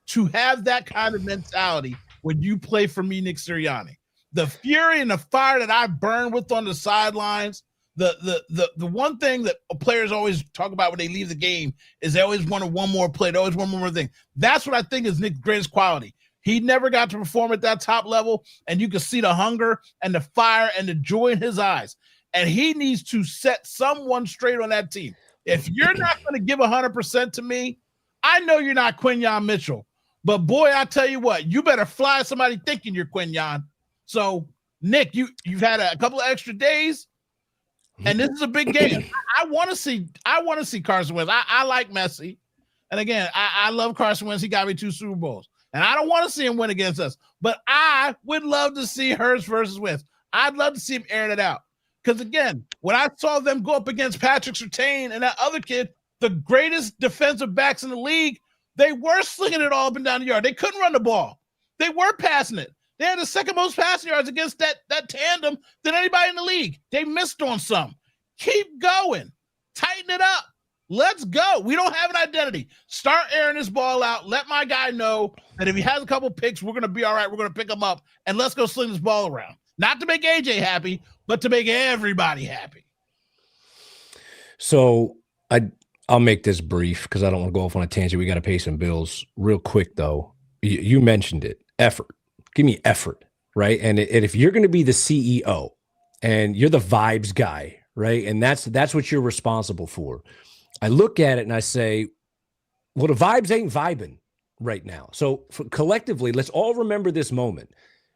to have that kind of mentality when you play for me, Nick Sirianni. The fury and the fire that I burn with on the sidelines, the one thing that players always talk about when they leave the game is they always want one more play. They always want one more thing. That's what I think is Nick's greatest quality. He never got to perform at that top level, and you could see the hunger and the fire and the joy in his eyes. And he needs to set someone straight on that team. If you're not going to give 100% to me, I know you're not Quinyon Mitchell. But, boy, I tell you what, you better fly somebody thinking you're Quinyon. So, Nick, you've had a couple of extra days, and this is a big game. I want to see Carson Wentz. I like Messi. And, again, I love Carson Wentz. He got me 2 Super Bowls. And I don't want to see him win against us. But I would love to see Hurts versus Wentz. I'd love to see him airing it out. Because, again, when I saw them go up against Patrick Surtain and that other kid, the greatest defensive backs in the league, they were slinging it all up and down the yard. They couldn't run the ball. They were passing it. They had the second most passing yards against that tandem than anybody in the league. They missed on some. Keep going. Tighten it up. Let's go. We don't have an identity. Start airing this ball out. Let my guy know that if he has a couple picks, we're going to be all right. We're going to pick him up, and let's go sling this ball around. Not to make AJ happy, but to make everybody happy. So I'll make this brief because I don't want to go off on a tangent. We got to pay some bills. Real quick, though, you mentioned it. Effort. Give me effort, right? And if you're going to be the CEO and you're the vibes guy, right, and that's what you're responsible for, I look at it and I say, well, the vibes ain't vibing right now. So collectively, let's all remember this moment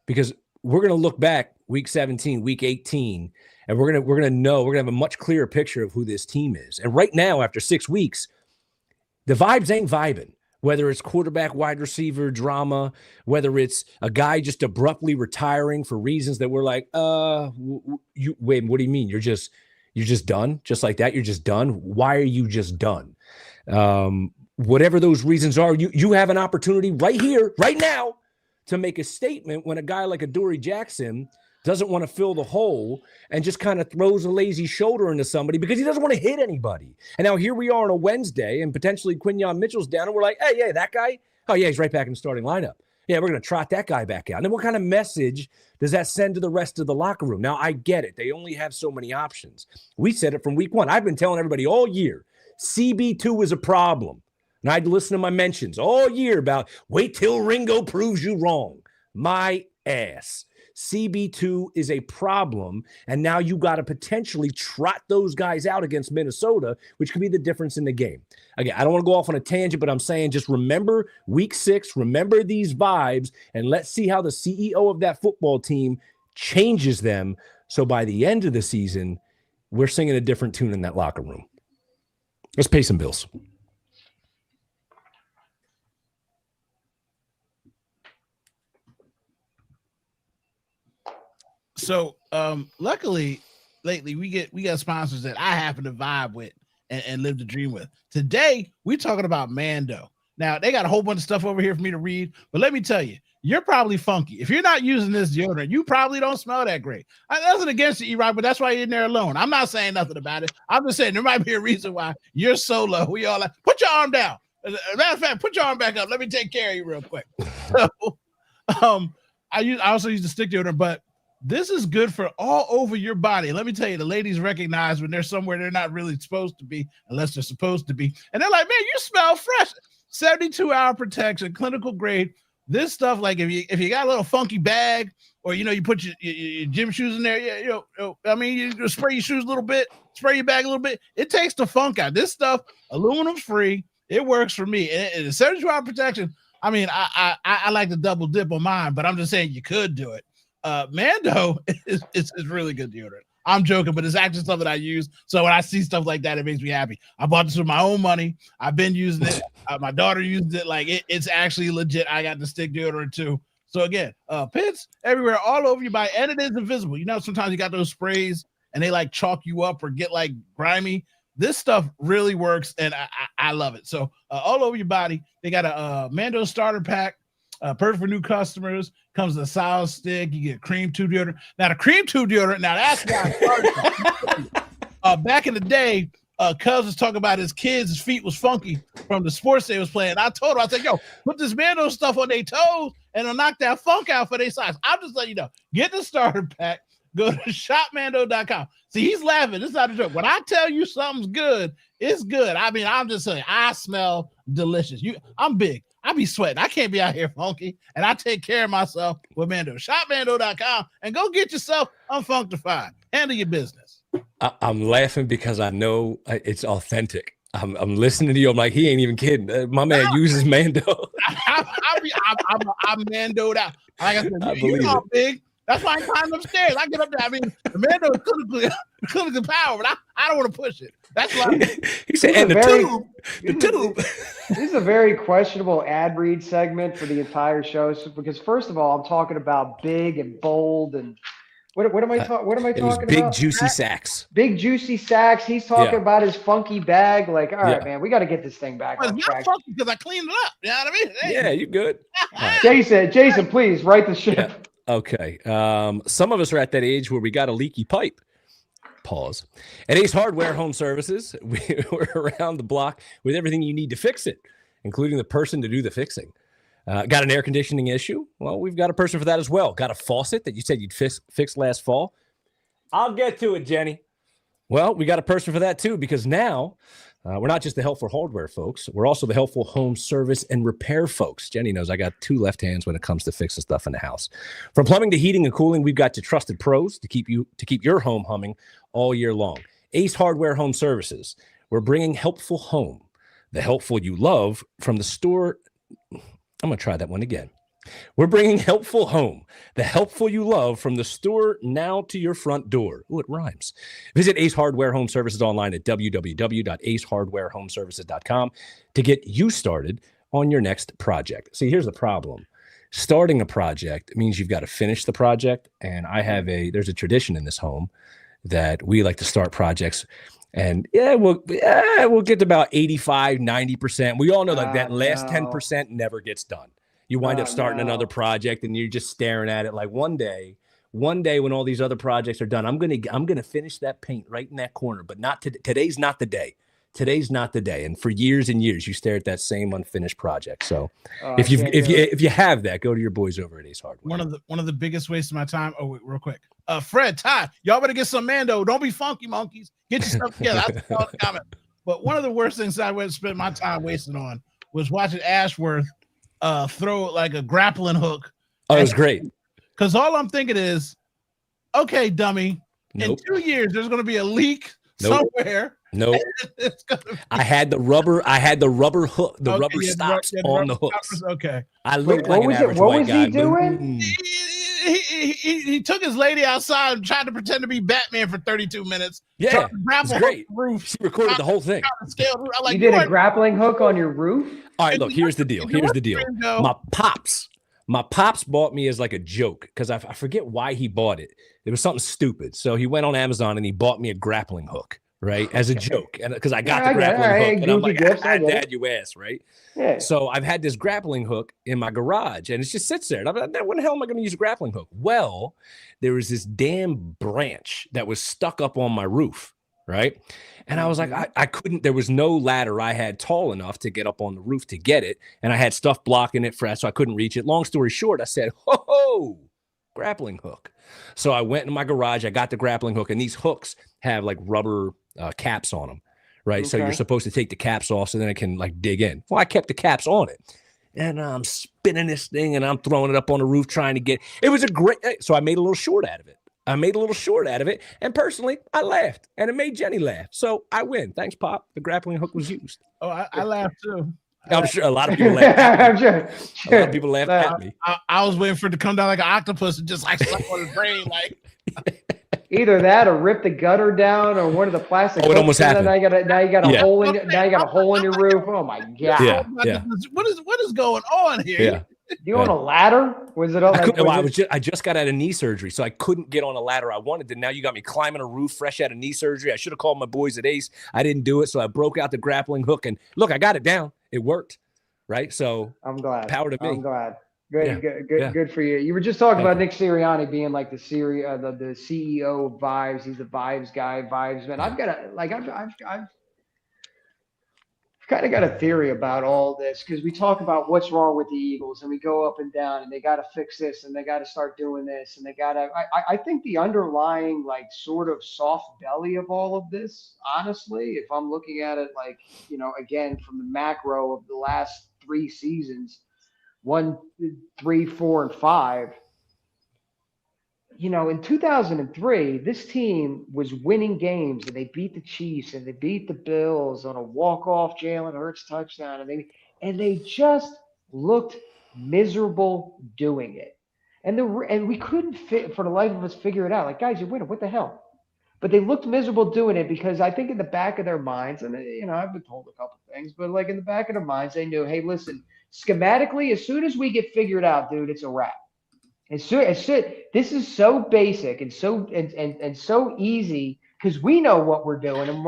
because we're going to look back week 17, week 18, and we're going to have a much clearer picture of who this team is. And right now, after 6 weeks, the vibes ain't vibing, whether it's quarterback, wide receiver drama, whether it's a guy just abruptly retiring for reasons that we're like, wait, what do you mean? You're just done just like that. You're just done. Why are you just done? Whatever those reasons are, you have an opportunity right here, right now, to make a statement when a guy like Adoree Jackson doesn't want to fill the hole and just kind of throws a lazy shoulder into somebody because he doesn't want to hit anybody. And now here we are on a Wednesday and potentially Quinyon Mitchell's down and we're like, hey, yeah, that guy? Oh, yeah, he's right back in the starting lineup. Yeah, we're going to trot that guy back out. And then what kind of message does that send to the rest of the locker room? Now, I get it. They only have so many options. We said it from week 1. I've been telling everybody all year, CB2 is a problem. And I'd listen to my mentions all year about wait till Ringo proves you wrong. My ass. CB2 is a problem, and now you got to potentially trot those guys out against Minnesota, which could be the difference in the game. Again, I don't want to go off on a tangent, but I'm saying just remember week 6, remember these vibes, and let's see how the CEO of that football team changes them so by the end of the season, we're singing a different tune in that locker room. Let's pay some bills. So luckily lately we got sponsors that I happen to vibe with and live the dream with. Today we're talking about Mando. Now they got a whole bunch of stuff over here for me to read, but let me tell you, you're probably funky. If you're not using this deodorant, you probably don't smell that great. Nothing against you, E-Rock, but that's why you're in there alone. I'm not saying nothing about it. I'm just saying there might be a reason why you're so low. We all like, put your arm down. As a matter of fact, put your arm back up. Let me take care of you real quick. So I also use the stick deodorant, but this is good for all over your body. Let me tell you, the ladies recognize when they're somewhere they're not really supposed to be, unless they're supposed to be. And they're like, man, you smell fresh. 72-hour protection, clinical grade. This stuff, like if you got a little funky bag or, you put your gym shoes in there, you spray your shoes a little bit, spray your bag a little bit. It takes the funk out. This stuff, aluminum's free. It works for me. And 72-hour protection, I like to double dip on mine, but I'm just saying you could do it. Mando is really good deodorant. I'm joking, but it's actually something I use. So when I see stuff like that, it makes me happy. I bought this with my own money. I've been using it. My daughter used it. Like it's actually legit. I got the stick deodorant too. So again, pits everywhere, all over your body, and it is invisible. Sometimes you got those sprays and they like chalk you up or get like grimy. This stuff really works, and I love it. So all over your body, they got a Mando starter pack. Perfect for new customers. Comes with a solid stick. You get cream tube deodorant. Now the cream tube deodorant. Now that's why I started. Back in the day, Cuz was talking about his feet was funky from the sports they was playing. I told him, I said, yo, put this Mando stuff on their toes and it'll knock that funk out for their size. I'm just letting you know. Get the starter pack. Go to shopmando.com. See, he's laughing. This is not a joke. When I tell you something's good, it's good. I mean, I'm just saying, I smell delicious. I'm big. I be sweating. I can't be out here funky. And I take care of myself with Mando. Shopmando.com and go get yourself unfunctified. Handle your business. I'm laughing because I know it's authentic. I'm listening to you. I'm like, he ain't even kidding. My man uses Mando. I'm Mandoed out. Like I said, I you know I'm big. That's why I'm climbing upstairs. I get up there. I mean, the Mando is clinical power, but I don't want to push it. That's why he said, and the tube. This is a very questionable ad read segment for the entire show. Because first of all, I'm talking about big and bold and what am I talking about? It was big juicy sacks. Big juicy sacks. He's talking about his funky bag. Like, all right, man, we got to get this thing back on track. It's not funky because I cleaned it up. You know what I mean? Hey. Yeah, you good. Right. Jason, please write the ship. Yeah. Okay. Some of us are at that age where we got a leaky pipe. Pause. At Ace Hardware Home Services, we're around the block with everything you need to fix it, including the person to do the fixing. Got an air conditioning issue? Well, we've got a person for that as well. Got a faucet that you said you'd fix last fall? I'll get to it, Jenny. Well, we got a person for that too, because now we're not just the helpful hardware folks. We're also the helpful home service and repair folks. Jenny knows I got two left hands when it comes to fixing stuff in the house. From plumbing to heating and cooling, we've got your trusted pros to keep your home humming all year long. Ace Hardware Home Services. We're bringing helpful home, the helpful you love from the store. I'm going to try that one again. We're bringing helpful home, the helpful you love from the store now to your front door. Oh, it rhymes. Visit Ace Hardware Home Services online at www.acehardwarehomeservices.com to get you started on your next project. See, here's the problem. Starting a project means you've got to finish the project. And there's a tradition in this home that we like to start projects. And we'll get to about 85, 90%. We all know that last 10% never gets done. You wind up starting another project and you're just staring at it like one day when all these other projects are done, I'm gonna finish that paint right in that corner, but not today's not the day. Today's not the day. And for years and years, you stare at that same unfinished project. So if you have that, go to your boys over at Ace Hardware. One of the biggest wastes of my time. Oh, wait, real quick. Fred, Ty, y'all better get some Mando. Don't be funky monkeys. Get yourself together. That's all the comment. But one of the worst things I would spend my time wasting on was watching Ashworth throw like a grappling hook. Oh, it was great. Because all I'm thinking is, okay, dummy, in 2 years there's going to be a leak somewhere. No, I had the rubber hook, rubber stops on the hooks. Okay, I looked like an average white guy. What was he doing? He took his lady outside and tried to pretend to be Batman for 32 minutes. Yeah, it's great. Roof. She recorded the whole thing. You did a grappling hook on your roof? All right, look, here's the deal. My pops bought me as like a joke because I forget why he bought it. It was something stupid. So he went on Amazon and he bought me a grappling hook, right, as a joke. And because I got the grappling hook, and I'm like, Dad, you ass, right? Yeah. So I've had this grappling hook in my garage, and it just sits there. And I'm like, when the hell am I going to use a grappling hook? Well, there was this damn branch that was stuck up on my roof, right? And I was like, I couldn't, there was no ladder I had tall enough to get up on the roof to get it. And I had stuff blocking it so I couldn't reach it. Long story short, I said, grappling hook. So I went in my garage, I got the grappling hook, and these hooks have like rubber caps on them, right? Okay. So you're supposed to take the caps off so then it can like dig in. Well, I kept the caps on it. And I'm spinning this thing and I'm throwing it up on the roof trying to get, it was a great, so I made a little short out of it. And personally, I laughed, and it made Jenny laugh. So I win. Thanks, Pop. The grappling hook was used. Oh, I laughed too. I'm sure a lot of people laughed at me. A lot of people laughed at me. I was waiting for it to come down like an octopus and just like slap on his brain, like. Either that or rip the gutter down or one of the plastic. Oh, it almost happened. Now you got a hole in. Now you got a hole in your roof. Oh my god! Yeah. What is going on here? Yeah. You on a ladder? Was it all? I just got out of knee surgery, so I couldn't get on a ladder I wanted to. Now you got me climbing a roof, fresh out of knee surgery. I should have called my boys at Ace. I didn't do it, so I broke out the grappling hook, and look, I got it down. It worked, right? So I'm glad. Power to me. I'm glad. Good for you. You were just talking about Nick Sirianni being like the CEO of Vibes. He's the Vibes guy, Vibes man. I've got to kind of got a theory about all this because we talk about what's wrong with the Eagles and we go up and down and they got to fix this and they got to start doing this and they got to. I think the underlying like sort of soft belly of all of this, honestly, if I'm looking at it like again from the macro of the last 3 seasons, 1, 3, 4, and 5. In 2003, this team was winning games and they beat the Chiefs and they beat the Bills on a walk-off Jalen Hurts touchdown and they just looked miserable doing it. And we couldn't for the life of us figure it out. Like, guys, you're winning. What the hell? But they looked miserable doing it because I think in the back of their minds, and I've been told a couple things, but like in the back of their minds, they knew, hey, listen, schematically, as soon as we get figured out, dude, it's a wrap. This is so basic and so easy because we know what we're doing, and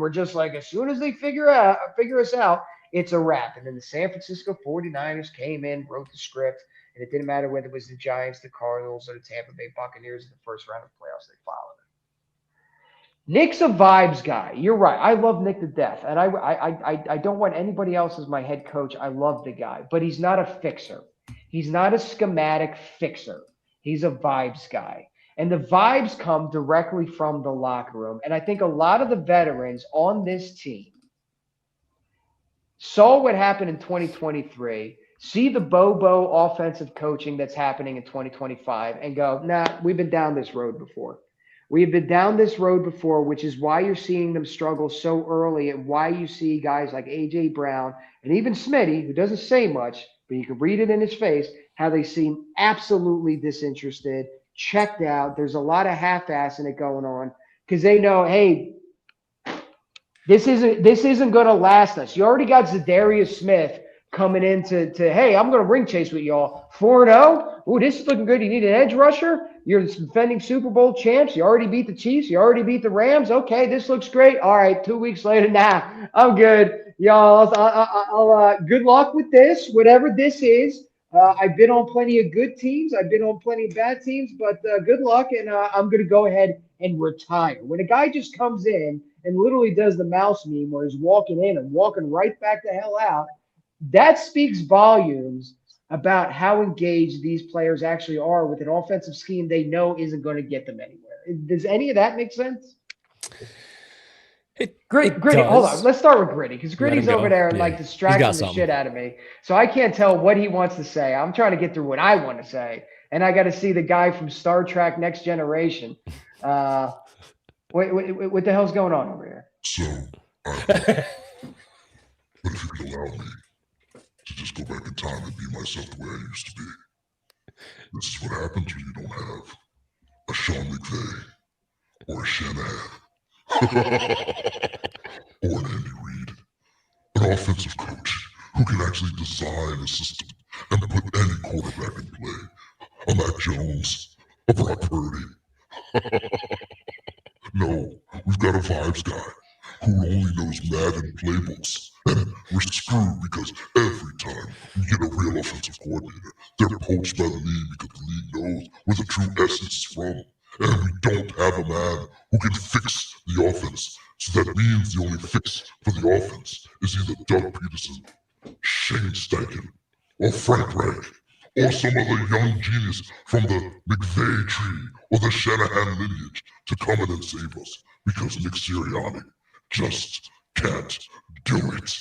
we're just like, as soon as they figure us out, it's a wrap. And then the San Francisco 49ers came in, wrote the script, and it didn't matter whether it was the Giants, the Cardinals, or the Tampa Bay Buccaneers in the first round of playoffs. They followed it. Nick's a vibes guy. You're right. I love Nick to death, and I don't want anybody else as my head coach. I love the guy, but he's not a fixer. He's not a schematic fixer. He's a vibes guy. And the vibes come directly from the locker room. And I think a lot of the veterans on this team saw what happened in 2023, see the Bobo offensive coaching that's happening in 2025, and go, nah, we've been down this road before. We've been down this road before, which is why you're seeing them struggle so early and why you see guys like A.J. Brown and even Smitty, who doesn't say much, but you can read it in his face, how they seem absolutely disinterested, checked out. There's a lot of half-assing it going on because they know, hey, this isn't going to last us. You already got Zadarius Smith coming in to hey, I'm going to ring chase with y'all. 4-0. Ooh, this is looking good. You need an edge rusher. You're the defending Super Bowl champs. You already beat the Chiefs. You already beat the Rams. Okay, this looks great. All right, 2 weeks later, nah, I'm good. Y'all, I'll good luck with this, whatever this is. I've been on plenty of good teams. I've been on plenty of bad teams, but good luck, and I'm going to go ahead and retire. When a guy just comes in and literally does the mouse meme where he's walking in and walking right back the hell out, that speaks volumes about how engaged these players actually are with an offensive scheme they know isn't going to get them anywhere. Does any of that make sense? Gritty, hold on. Let's start with Gritty because Gritty's over there and like distracting the shit out of me. So I can't tell what he wants to say. I'm trying to get through what I want to say. And I got to see the guy from Star Trek Next Generation. What the hell's going on over here? So, but if you could allow me to just go back in time and be myself the way I used to be. This is what happens when you don't have a Sean McVay or a Shanahan. Or an Andy Reid, an offensive coach who can actually design a system and put any quarterback in play. A Mac Jones, a Brock Purdy. No, we've got a vibes guy who only knows Madden playbooks. And we're screwed because every time we get a real offensive coordinator, they're poached by the league because the league knows where the true essence is from. And we don't have a man who can fix the offense. So that means the only fix for the offense is either Doug Peterson, Shane Steichen, or Frank Reich, or some other young genius from the McVay tree or the Shanahan lineage to come in and save us. Because Nick Sirianni just can't do it.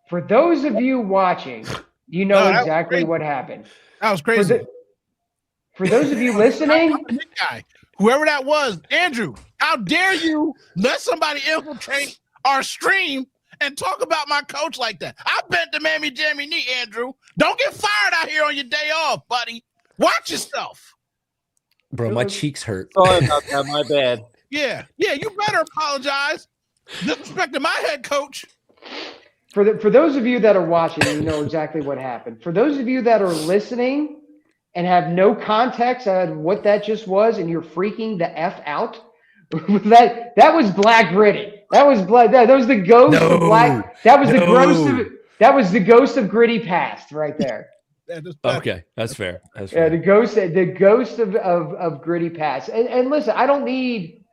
For those of you watching, you know exactly what happened. That was crazy. For those of you listening, whoever that was, Andrew, how dare you let somebody infiltrate our stream and talk about my coach like that? I bent the mammy jammy knee, Andrew. Don't get fired out here on your day off, buddy. Watch yourself. Bro, my cheeks hurt. Sorry about that, my bad. Yeah, you better apologize. Disrespecting my head coach. For those of you that are watching, you know exactly what happened. For those of you that are listening and have no context on what that just was, and you're freaking the F out, that was Black Gritty. That was Black. That was the ghost of Black. That was the ghost of Gritty past right there. Okay, that's fair. That's fair. Yeah, the ghost of Gritty past. And listen, I don't need.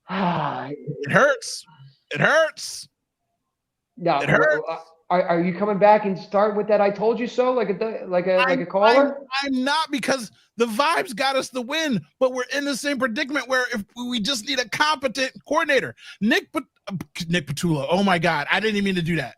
It hurts. It hurts. No, It hurts. are you coming back and start with that? I told you so, like a caller. I'm not, because the vibes got us the win, but we're in the same predicament where if we just need a competent coordinator. Nick Patullo. Oh my God, I didn't even mean to do that.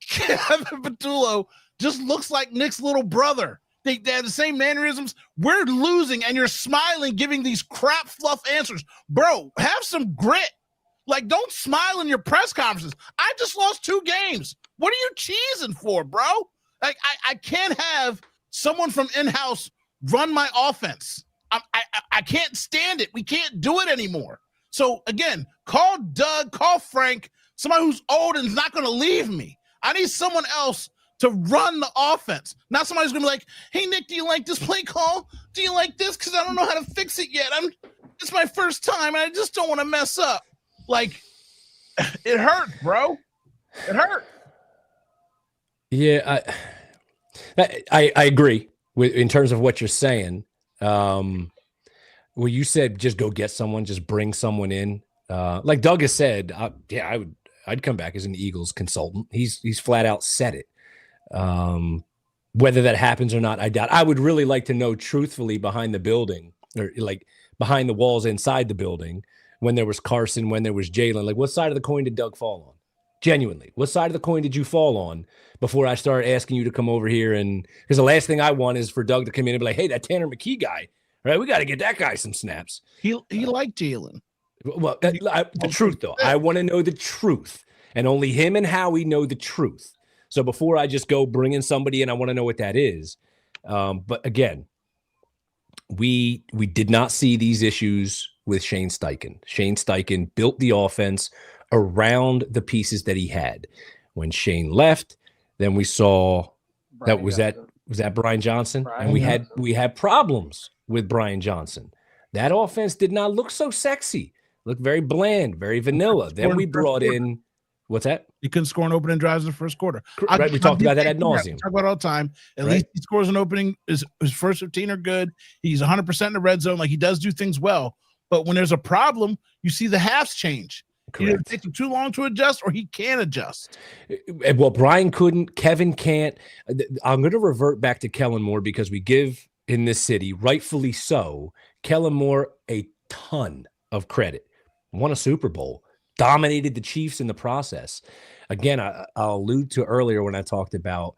Kevin Patullo just looks like Nick's little brother. They have the same mannerisms. We're losing, and you're smiling, giving these crap fluff answers, bro. Have some grit. Like, don't smile in your press conferences. I just lost 2 games. What are you cheesing for, bro? Like, I can't have someone from in-house run my offense. I can't stand it. We can't do it anymore. So, again, call Doug, call Frank, somebody who's old and is not going to leave me. I need someone else to run the offense. Not somebody who's going to be like, hey, Nick, do you like this play call? Do you like this? Because I don't know how to fix it yet. It's my first time, and I just don't want to mess up. Like, it hurt, bro. It hurt. Yeah, I agree with in terms of what you're saying. Well, you said just go get someone, just bring someone in. Like Doug has said, I'd come back as an Eagles consultant. He's flat out said it. Whether that happens or not, I doubt. I would really like to know truthfully behind the building, or like behind the walls inside the building, when there was Carson, when there was Jalen, like what side of the coin did Doug fall on? Genuinely, what side of the coin did you fall on before I start asking you to come over here? And because the last thing I want is for Doug to come in and be like, hey, that Tanner McKee guy, right? We got to get that guy some snaps. He liked Jalen. Well, the truth, though, I want to know the truth, and only him and Howie know the truth. So before I just go bring in somebody, and I want to know what that is. But again, we did not see these issues with Shane Steichen. Shane Steichen built the offense around the pieces that he had. When Shane left, then we saw was that Brian Johnson, and we had problems with Brian Johnson. That offense did not look so sexy. Looked very bland, very vanilla. Then we brought in what's that? He couldn't score an opening drives in the first quarter. Right, we talked about that ad nauseum. We talk about it all the time. At least he scores an opening. His first 15 are good. He's 100% in the red zone. Like, he does do things well. But when there's a problem, you see the halves change. Either it takes him too long to adjust, or he can adjust. Well, Brian couldn't. Kevin can't. I'm going to revert back to Kellen Moore, because we give in this city, rightfully so, Kellen Moore a ton of credit. Won a Super Bowl, dominated the Chiefs in the process. Again, I'll allude to earlier when I talked about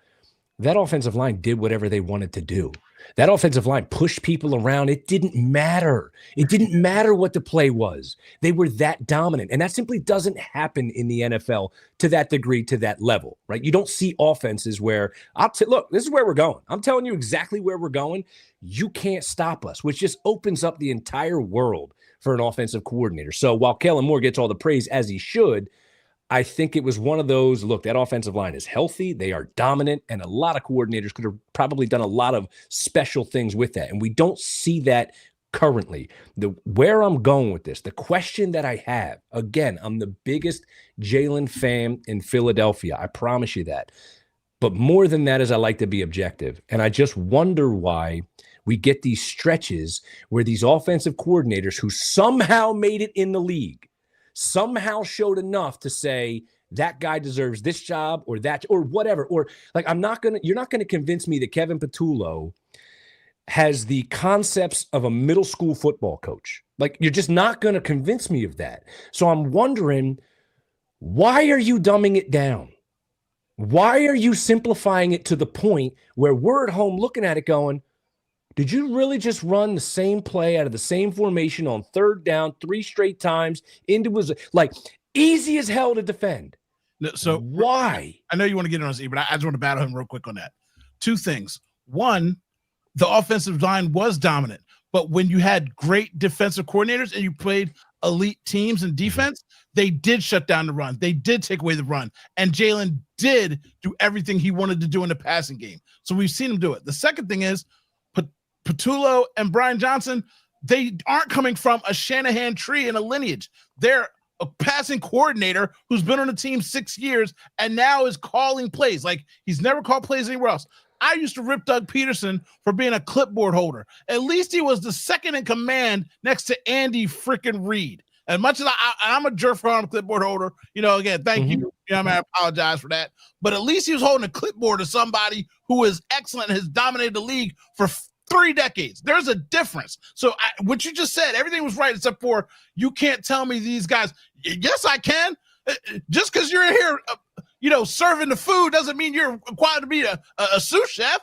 that offensive line did whatever they wanted to do. That offensive line pushed people around. It didn't matter. It didn't matter what the play was. They were that dominant. And that simply doesn't happen in the NFL to that degree, to that level, right? You don't see offenses where, look, this is where we're going. I'm telling you exactly where we're going. You can't stop us, which just opens up the entire world for an offensive coordinator. So while Kellen Moore gets all the praise, as he should, I think it was one of those, look, that offensive line is healthy. They are dominant, and a lot of coordinators could have probably done a lot of special things with that. And we don't see that currently. Where I'm going with this, the question that I have, again, I'm the biggest Jalen fan in Philadelphia. I promise you that. But more than that is I like to be objective. And I just wonder why we get these stretches where these offensive coordinators who somehow made it in the league somehow showed enough to say that guy deserves this job or that or whatever. Or like, you're not going to convince me that Kevin Patullo has the concepts of a middle school football coach. Like, you're just not going to convince me of that. So I'm wondering, why are you dumbing it down? Why are you simplifying it to the point where we're at home looking at it going, did you really just run the same play out of the same formation on third down 3 straight times into was like easy as hell to defend? So why? I know you want to get in on Z, but I just want to battle him real quick on that. 2 things. One, the offensive line was dominant, but when you had great defensive coordinators and you played elite teams in defense, they did shut down the run. They did take away the run, and Jalen did do everything he wanted to do in the passing game. So we've seen him do it. The second thing is, Patullo and Brian Johnson, they aren't coming from a Shanahan tree in a lineage. They're a passing coordinator who's been on the team 6 years and now is calling plays. Like, he's never called plays anywhere else. I used to rip Doug Peterson for being a clipboard holder. At least he was the second in command next to Andy freaking Reid. As much as I'm a jerk for on a clipboard holder, again, thank you. I apologize for that. But at least he was holding a clipboard to somebody who is excellent and has dominated the league for 3 decades. There's a difference. So what you just said, everything was right except for you can't tell me these guys. Yes, I can. Just because you're here, serving the food doesn't mean you're required to be a sous chef.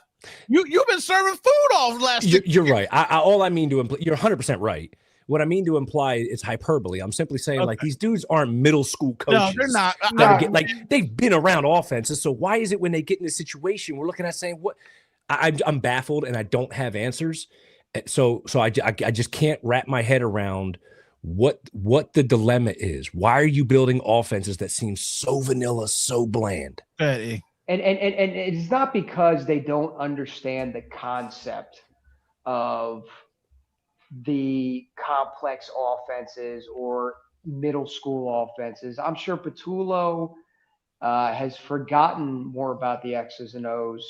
You've been serving food all the last. You're right. All I mean to imply, you're 100% right. What I mean to imply is hyperbole. I'm simply saying like these dudes aren't middle school coaches. No, they're not. They've been around offenses. So why is it when they get in this situation, we're looking at saying what? I'm baffled and I don't have answers. So I just can't wrap my head around what the dilemma is. Why are you building offenses that seem so vanilla, so bland? And it's not because they don't understand the concept of the complex offenses or middle school offenses. I'm sure Patullo has forgotten more about the X's and O's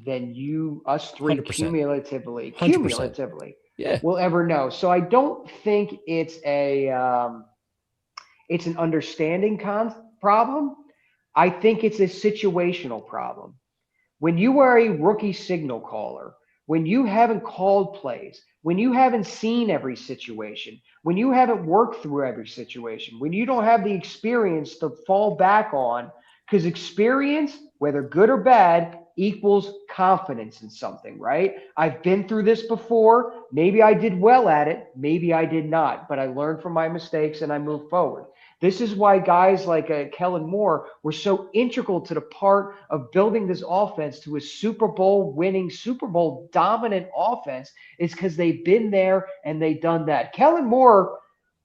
than us three 100%. cumulatively will ever know. So I don't think it's an understanding problem. I think it's a situational problem. When you are a rookie signal caller, when you haven't called plays, when you haven't seen every situation, when you haven't worked through every situation, when you don't have the experience to fall back on, because experience, whether good or bad, equals confidence in something, right? I've been through this before. Maybe I did well at it. Maybe I did not, but I learned from my mistakes and I moved forward. This is why guys like Kellen Moore were so integral to the part of building this offense to a Super Bowl winning, Super Bowl dominant offense, is because they've been there and they've done that. Kellen Moore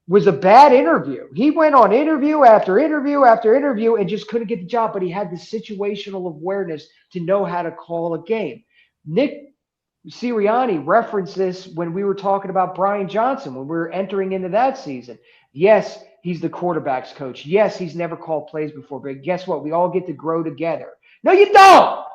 was a bad interview. He went on interview after interview after interview and just couldn't get the job, but he had the situational awareness to know how to call a game. Nick Sirianni referenced this when we were talking about Brian Johnson, when we were entering into that season. Yes, he's the quarterback's coach. Yes, he's never called plays before, but guess what? We all get to grow together. No, you don't.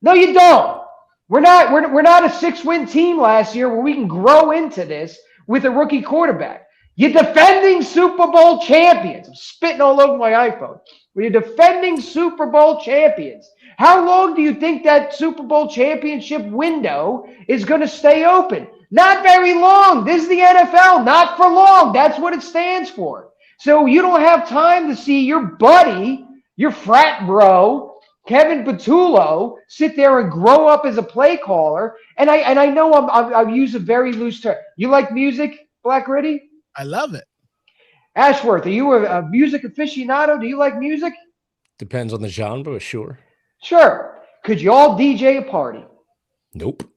No, you don't. We're not a 6-win team last year where we can grow into this with a rookie quarterback. You're defending Super Bowl champions. I'm spitting all over my iPhone. We're defending Super Bowl champions. How long do you think that Super Bowl championship window is going to stay open? Not very long. This is the NFL. Not for long. That's what it stands for. So you don't have time to see your buddy, your frat bro, Kevin Patullo, sit there and grow up as a play caller. And I know I've used a very loose term. You like music, Black Riddy? I love it. Ashworth, are you a music aficionado? Do you like music? Depends on the genre, sure. Sure. Could you all DJ a party? Nope.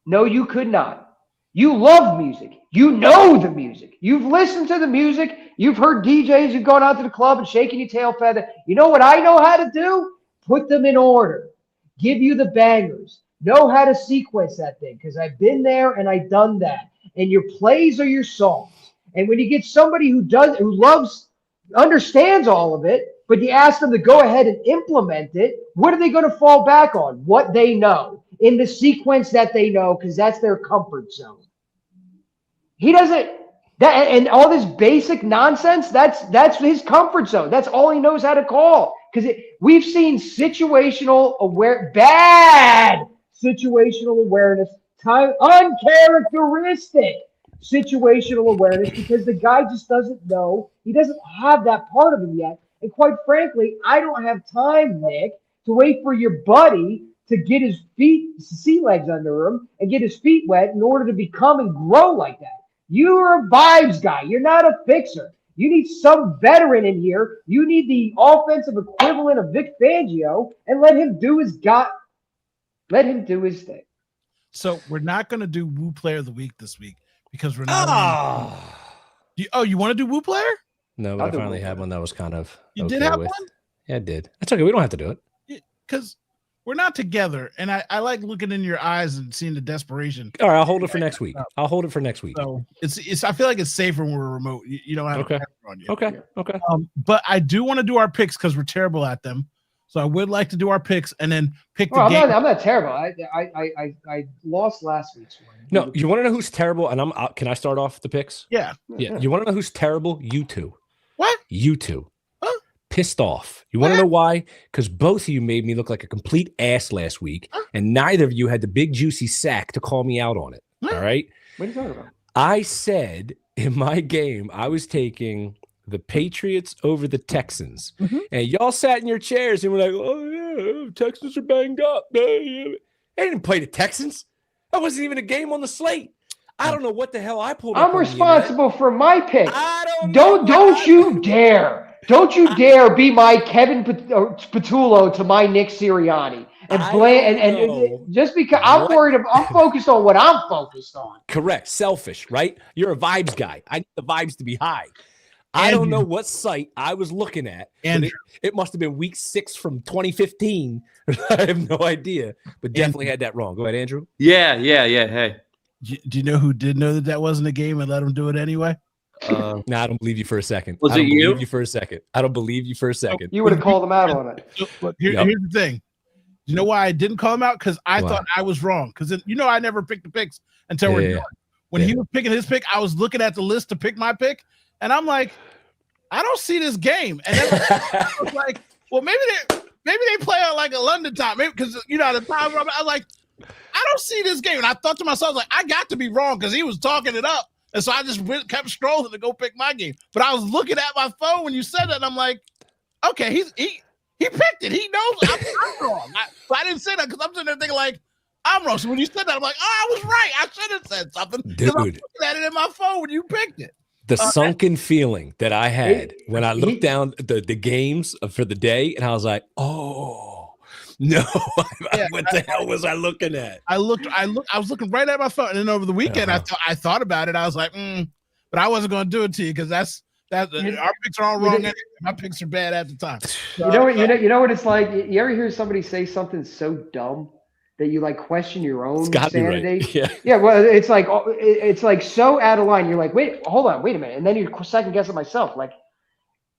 No, you could not. You love music. You know the music. You've listened to the music. You've heard DJs who've gone out to the club and shaking your tail feather. You know what I know how to do? Put them in order. Give you the bangers. Know how to sequence that thing, because I've been there and I've done that. And your plays are your songs. And when you get somebody who understands all of it, but you ask them to go ahead and implement it, what are they going to fall back on? What they know in the sequence that they know, because that's their comfort zone. He doesn't and all this basic nonsense, that's his comfort zone. That's all he knows how to call. Because we've seen bad situational awareness, uncharacteristic situational awareness, because the guy just doesn't know. He doesn't have that part of him yet. And quite frankly, I don't have time, Nick, to wait for your buddy to get his sea legs under him and get his feet wet in order to become and grow like that. You're a vibes guy. You're not a fixer. You need some veteran in here. You need the offensive equivalent of Vic Fangio, and let him do his thing. So we're not going to do Woo Player of the Week this week because we're not. You want to do Woo Player? No, but I finally had one that was kind of. You did have one? Yeah, I did. That's okay. We don't have to do it. Because we're not together, and I like looking in your eyes and seeing the desperation. All right, I'll hold it for next week. So it's. I feel like it's safer when we're remote. You don't have a camera on you. Okay. But I do want to do our picks because we're terrible at them. So I would like to do our picks and then pick the Well, game. I'm not terrible. I lost last week's one. No, you want to know who's terrible? And can I start off the picks? Yeah. Yeah. You want to know who's terrible? You two. What? You two. Huh? Pissed off. You want to know why? Because both of you made me look like a complete ass last week, and neither of you had the big juicy sack to call me out on it. What? All right. What are you talking about? I said in my game I was taking the Patriots over the Texans, and y'all sat in your chairs and were like, "Oh yeah, Texans are banged up." They didn't play the Texans. That wasn't even a game on the slate. I don't know what the hell I pulled. I'm responsible for my pick. I Don't you dare! Don't you dare be my Kevin Patullo to my Nick Sirianni and blame and just because I'm worried. I'm focused on what I'm focused on. Correct. Selfish, right? You're a vibes guy. I need the vibes to be high. I don't know what site I was looking at. And it must have been week 6 from 2015. I have no idea, but definitely had that wrong. Go ahead, Andrew. Yeah. Hey. Do you know who did know that wasn't a game and let him do it anyway? No, I don't believe you for a second. Was it you? I don't believe you for a second. I don't believe you for a second. You would have called him out on it. Look, here's the thing. You know why I didn't call him out? Because I thought I was wrong. Because I never picked the picks until we're done. When he was picking his pick, I was looking at the list to pick my pick, and I'm like, I don't see this game. And then I was like, well, maybe they play on like a London time, maybe because the time I was like, I don't see this game. And I thought to myself, like, I got to be wrong because he was talking it up. And so I just kept scrolling to go pick my game. But I was looking at my phone when you said that, and I'm like, okay, he picked it. He knows I'm wrong. So I didn't say that because I'm sitting there thinking like, I'm wrong. So when you said that, I'm like, oh, I was right. I should have said something. Dude. I'm looking at it in my phone when you picked it. The sunken feeling that I had when I looked down the games for the day, and I was like, oh, no. What the hell was I looking at? I was looking right at my phone. And then over the weekend, I thought about it. I was like, but I wasn't going to do it to you because our picks are all wrong. My picks are bad at the time. So, you know what it's like? You ever hear somebody say something so dumb that you like question your own sanity? Right. Yeah. Well, it's like so out of line. You're like, wait a minute, and then you second guess it myself. Like,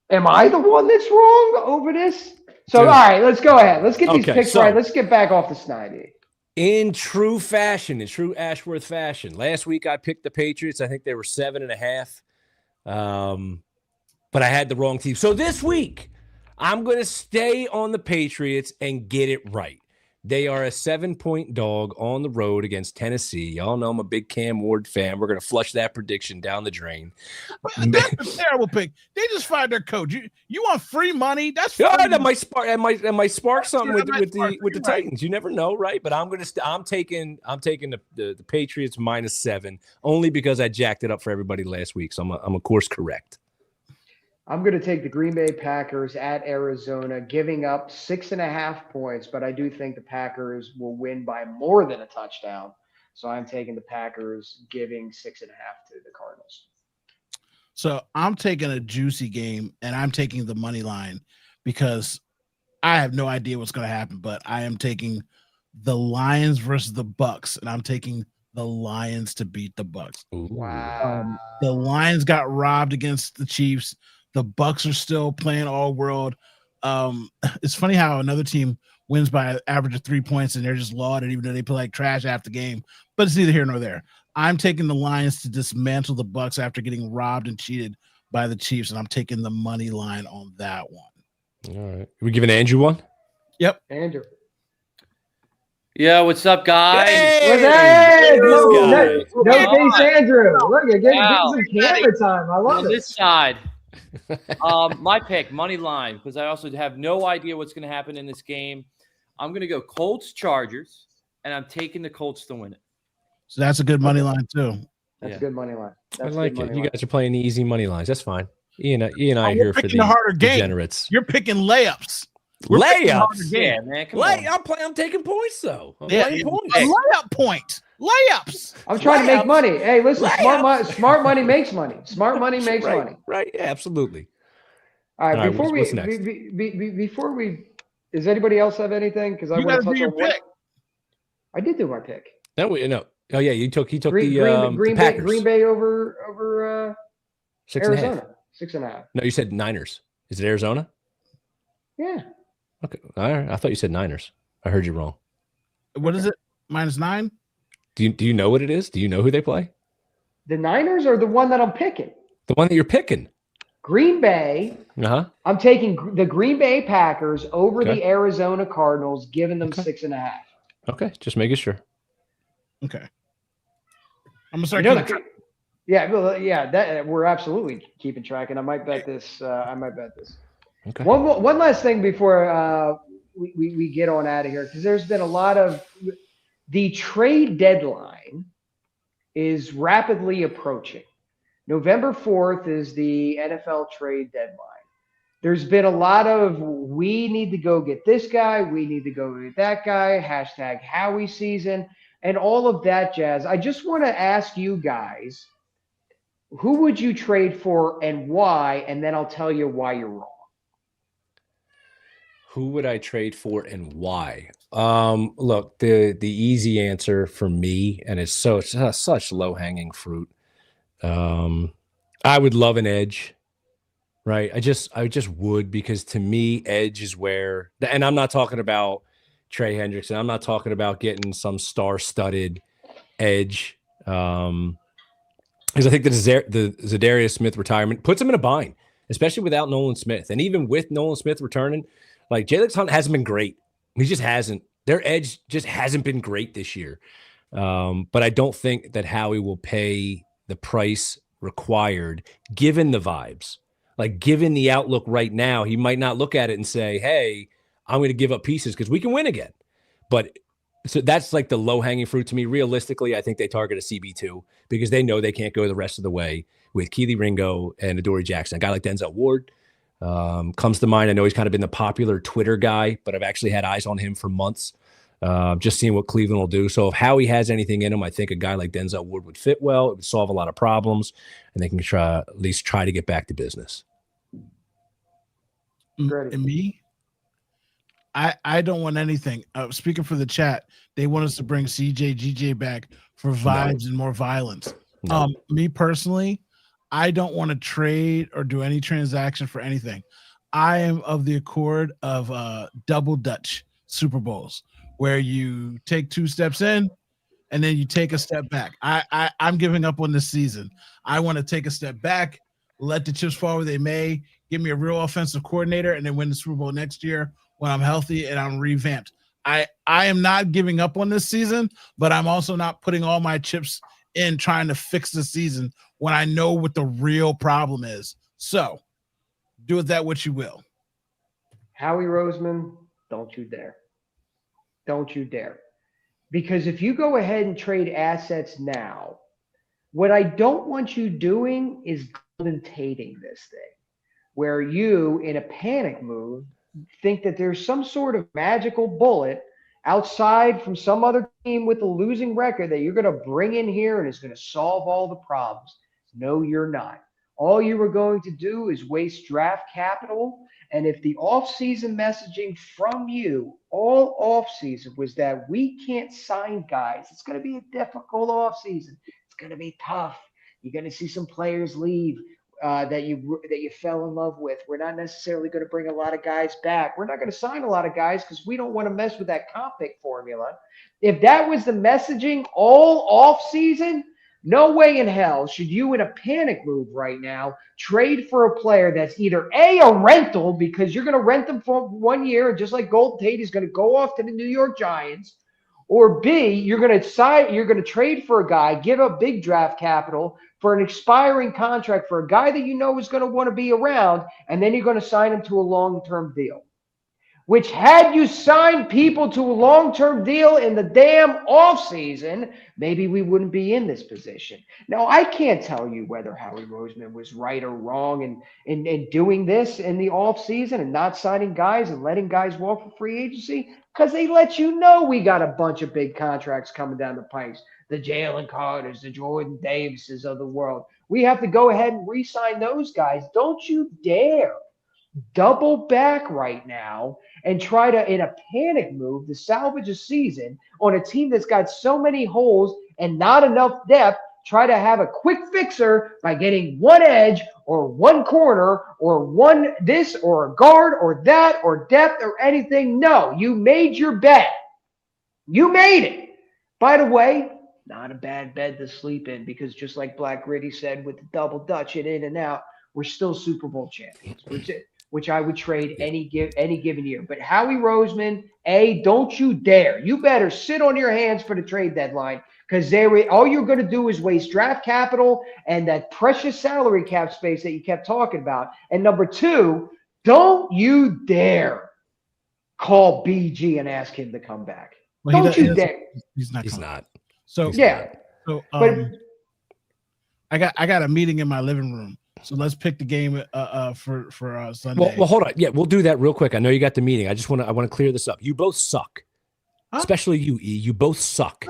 am I the one that's wrong over this? So, all right, let's go ahead. Let's get these picks right. Let's get back off the snide. In true fashion, in true Ashworth fashion, last week I picked the Patriots. I think they were 7.5. But I had the wrong team. So this week, I'm going to stay on the Patriots and get it right. They are a 7-point dog on the road against Tennessee. Y'all know I'm a big Cam Ward fan. We're going to flush that prediction down the drain. That's a terrible pick. They just fired their coach. You want free money? That's free that might spark something with the Titans. You never know, right? But I'm taking the Patriots -7 only because I jacked it up for everybody last week. So I'm a course correct. I'm going to take the Green Bay Packers at Arizona, giving up 6.5 points, but I do think the Packers will win by more than a touchdown. So I'm taking the Packers, giving 6.5 to the Cardinals. So I'm taking a juicy game, and I'm taking the money line because I have no idea what's going to happen, but I am taking the Lions versus the Bucks, and I'm taking the Lions to beat the Bucks. Wow. The Lions got robbed against the Chiefs. The Bucks are still playing all world. It's funny how another team wins by an average of 3 points and they're just lauded, even though they play like trash after the game. But it's neither here nor there. I'm taking the Lions to dismantle the Bucks after getting robbed and cheated by the Chiefs, and I'm taking the money line on that one. All right. Are we giving Andrew one? Yep. Andrew. Yeah, what's up, guys? Hey, no face, Andrew. Look, you're getting some camera time. I love it. This side. My pick, money line, because I also have no idea what's going to happen in this game. I'm going to go Colts Chargers, and I'm taking the Colts to win it. So that's a good money line too. That's a good money line. I like it. You guys are playing the easy money lines. That's fine. Ian and I are here for the harder game. Degenerates. You're picking layups. Layups. Yeah, man. Come on. I'm taking points though. I'm playing points. A layup point. Layups. I'm trying to make money. Hey, listen, smart money makes money. Smart money makes money. Right. Yeah, absolutely. All right. What's next? Before we, does anybody else have anything? Because I want to touch on pick. I did do my pick. No. Oh yeah, he took the Packers. Green Bay over 6.5. Arizona. 6.5. No, you said Niners. Is it Arizona? Yeah. Okay. All right. I thought you said Niners. I heard you wrong. What is it? -9? Do you know what it is? Do you know who they play? The Niners are the one that I'm picking. The one that you're picking. Green Bay. Uh-huh. I'm taking the Green Bay Packers over Okay. the Arizona Cardinals, giving them Okay. 6.5. Okay. Just making sure. Okay. I'm gonna start. You know, keeping track. that we're absolutely keeping track, and I might bet this. Okay. One last thing before we get on out of here, because there's been a lot of the trade deadline is rapidly approaching. November 4th is the NFL trade deadline. There's been a lot of we need to go get this guy, we need to go get that guy, hashtag Howie season, and all of that jazz. I just want to ask you guys, who would you trade for and why? And then I'll tell you why you're wrong. Who would I trade for and why? Look, the easy answer for me, and it's such low-hanging fruit. I would love an edge, right? I just would, because to me, edge is where, and I'm not talking about Trey Hendrickson. I'm not talking about getting some star-studded edge. Because I think the Zadarius Smith retirement puts him in a bind, especially without Nolan Smith. And even with Nolan Smith returning, like Jalen Hunt hasn't been great. He just hasn't. Their edge just hasn't been great this year. But I don't think that Howie will pay the price required, given the vibes. Like, given the outlook right now, he might not look at it and say, hey, I'm going to give up pieces because we can win again. But so that's like the low-hanging fruit to me. Realistically, I think they target a CB2 because they know they can't go the rest of the way with Keely Ringo and Adoree Jackson. A guy like Denzel Ward comes to mind. I know he's kind of been the popular Twitter guy, but I've actually had eyes on him for months, just seeing what Cleveland will do. So if Howie has anything in him, I think a guy like Denzel Ward would fit well. It would solve a lot of problems, and they can at least try to get back to business. And me, I don't want anything. Speaking for the chat, they want us to bring GJ back for vibes and more violence. No. Me personally, I don't want to trade or do any transaction for anything. I am of the accord of double Dutch Super Bowls, where you take 2 steps in and then you take a step back. I'm giving up on this season. I want to take a step back, let the chips fall where they may, give me a real offensive coordinator, and then win the Super Bowl next year when I'm healthy and I'm revamped. I am not giving up on this season, but I'm also not putting all my chips in trying to fix the season when I know what the real problem is. So do with that what you will. Howie Roseman, don't you dare. Don't you dare. Because if you go ahead and trade assets now, what I don't want you doing is golden tating this thing, where you, in a panic move, think that there's some sort of magical bullet outside from some other team with a losing record that you're going to bring in here and is going to solve all the problems. No, you're not. All you were going to do is waste draft capital. And if the offseason messaging from you all offseason was that we can't sign guys, it's going to be a difficult offseason. It's going to be tough. You're going to see some players leave that you fell in love with. We're not necessarily going to bring a lot of guys back. We're not going to sign a lot of guys because we don't want to mess with that comp pick formula. If that was the messaging all off season, no way in hell should you, in a panic move right now, trade for a player that's either a rental, because you're going to rent them for 1 year, and just like Golden Tate is going to go off to the New York Giants, or B, you're going to trade for a guy, give up big draft capital for an expiring contract for a guy that you know is going to want to be around, and then you're going to sign him to a long-term deal. Which, had you signed people to a long-term deal in the damn offseason, maybe we wouldn't be in this position. Now, I can't tell you whether Howie Roseman was right or wrong in doing this in the offseason and not signing guys and letting guys walk for free agency, because they let you know we got a bunch of big contracts coming down the pipes. The Jalen Carters, the Jordan Davises of the world. We have to go ahead and re-sign those guys. Don't you dare double back right now and try to, in a panic move, to salvage a season on a team that's got so many holes and not enough depth try to have a quick fixer by getting one edge or one corner or one this or a guard or that or depth or anything. No, you made your bed. You made it. By the way, not a bad bed to sleep in because just like Black Gritty said with the double Dutch and in and out, we're still Super Bowl champions, which I would trade any given year. But Howie Roseman, don't you dare. You better sit on your hands for the trade deadline because all you're going to do is waste draft capital and that precious salary cap space that you kept talking about. And number two, don't you dare call BG and ask him to come back. Well, don't you dare. He's not. He's not. So yeah. So But- I got a meeting in my living room. So let's pick the game for Sunday. Well, hold on. Yeah, we'll do that real quick. I know you got the meeting. I want to clear this up. You both suck, especially you, E. You both suck.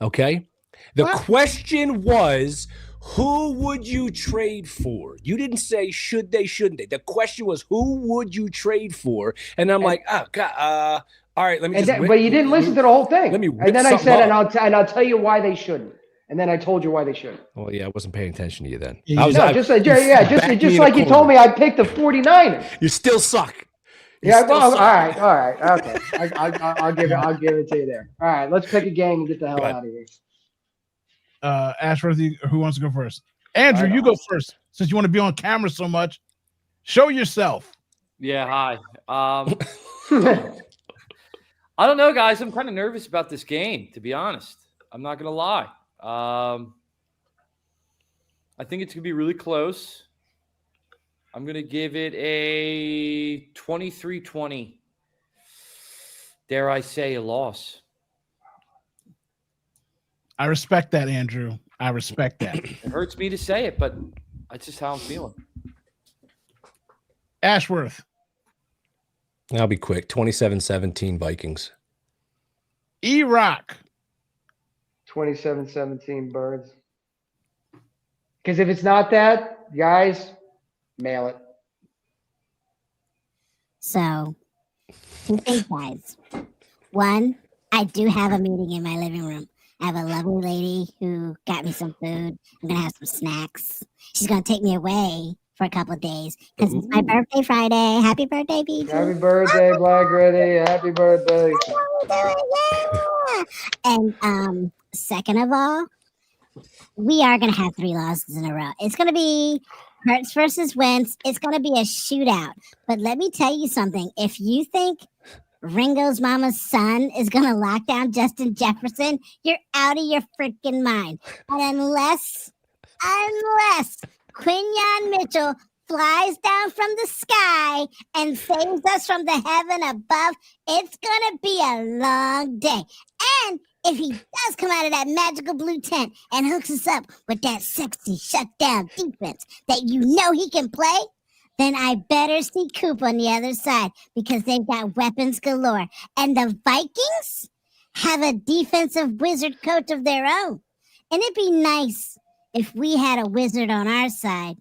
Okay. The question was, who would you trade for? You didn't say should they, shouldn't they. The question was, who would you trade for? And I'm like, oh God. All right. Let me. But you didn't listen to the whole thing. Let me. And then I said, and I'll tell you why they shouldn't. And then I told you why they shouldn't. Well, yeah, I wasn't paying attention to you then. Just like you told me I picked the 49ers. You still suck. All right, okay. I'll give it to you there. All right, let's pick a game and get the hell out of here. Ashworthy, who wants to go first? Andrew, you go first since you want to be on camera so much. Show yourself. Yeah, hi. I don't know, guys. I'm kind of nervous about this game, to be honest. I'm not gonna lie. I think it's going to be really close. I'm going to give it a 23-20. Dare I say a loss? I respect that, Andrew. I respect that. It hurts me to say it, but that's just how I'm feeling. Ashworth. I'll be quick. 27-17 Vikings. E-Rock. 27-17 Birds. Because if it's not that, guys, mail it. So, two things, guys. One, I do have a meeting in my living room. I have a lovely lady who got me some food. I'm going to have some snacks. She's going to take me away for a couple of days because it's my birthday Friday. Happy birthday, BG. Happy birthday, Black Gritty. Happy birthday. Yeah. And second of all, we are going to have 3 losses in a row. It's going to be Hurts versus Wentz. It's going to be a shootout. But let me tell you something. If you think Ringo's mama's son is going to lock down Justin Jefferson, you're out of your freaking mind. And unless Quinyon Mitchell flies down from the sky and saves us from the heaven above, it's going to be a long day. And if he does come out of that magical blue tent and hooks us up with that sexy shutdown defense that you know he can play, then I better see Coop on the other side because they've got weapons galore. And the Vikings have a defensive wizard coach of their own. And it'd be nice if we had a wizard on our side,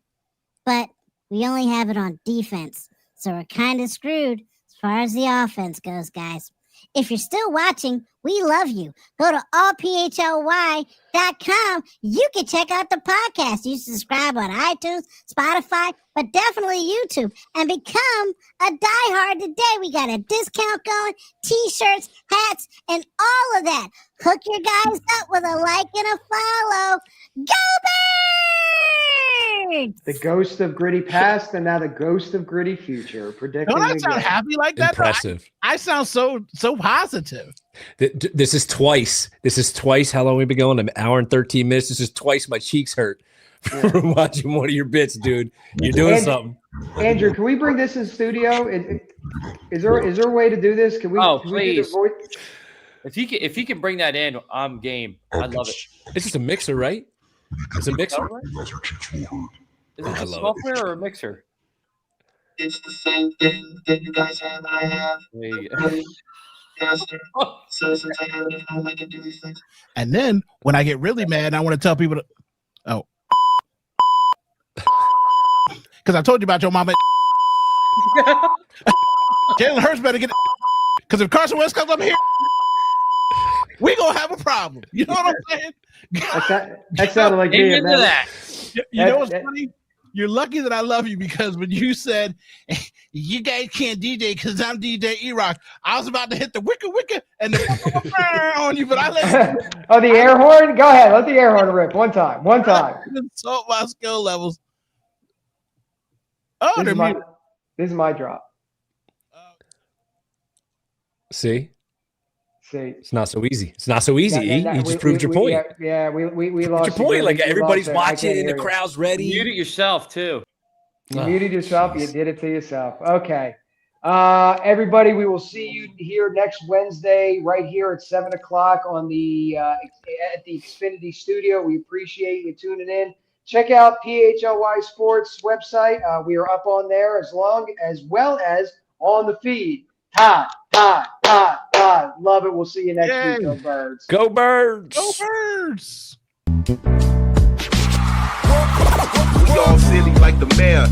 but we only have it on defense. So we're kind of screwed as far as the offense goes, guys. If you're still watching, we love you. Go to allphly.com. You can check out the podcast. You subscribe on iTunes, Spotify, but definitely YouTube, and become a diehard today. We got a discount going, t-shirts, hats, and all of that. Hook your guys up with a like and a follow. Go Birds! The ghost of Gritty past and now the ghost of Gritty future. Predicting Don't I sound again. happy like that? Impressive. I sound so positive. This is twice. How long we've been going? An hour and 13 minutes. This is twice my cheeks hurt from watching one of your bits, dude. You're doing something. Andrew, can we bring this in studio? Is there a way to do this? Can we? Oh, can we do the please. voice? If he can bring that in, I'm game. I love it. It's just a mixer, right? It's a mixer. That's your cheeks will hurt. Is I it a love it. software or a mixer? It's the same thing that you guys have that I have. There you go. Faster. So since I have it, I can do these things. And then when I get really mad, I want to tell people to, because I told you about your mama. Jalen Hurts better get, because if Carson Wentz comes up here, we gonna have a problem. You know what I'm saying? That sounded like me. Amen to that. You know what's funny? You're lucky that I love you because when you said you guys can't DJ because I'm DJ E-Rock, I was about to hit the wicka and the on you, but I let you Oh, the air horn? Go ahead. Let the air horn rip. One time. insult my skill levels. Oh, This they're is my drop. See, See. it's not so easy. It's not so easy. Yeah, You just proved your point. Yeah, we Proved lost your point. you. Like We everybody's lost it. I can't watching, the hear you. crowd's ready. Mute it yourself too. You Oh, muted yourself. jeez. You did it to yourself. Okay. Everybody, we will see you here next Wednesday, right here at 7 o'clock on the at the Xfinity Studio. We appreciate you tuning in. Check out PHLY Sports website. We are up on there as well as on the feed. Todd. Love it. We'll see you next Yay. week. Go Birds. Go Birds! Go Birds! We all silly like the mayor.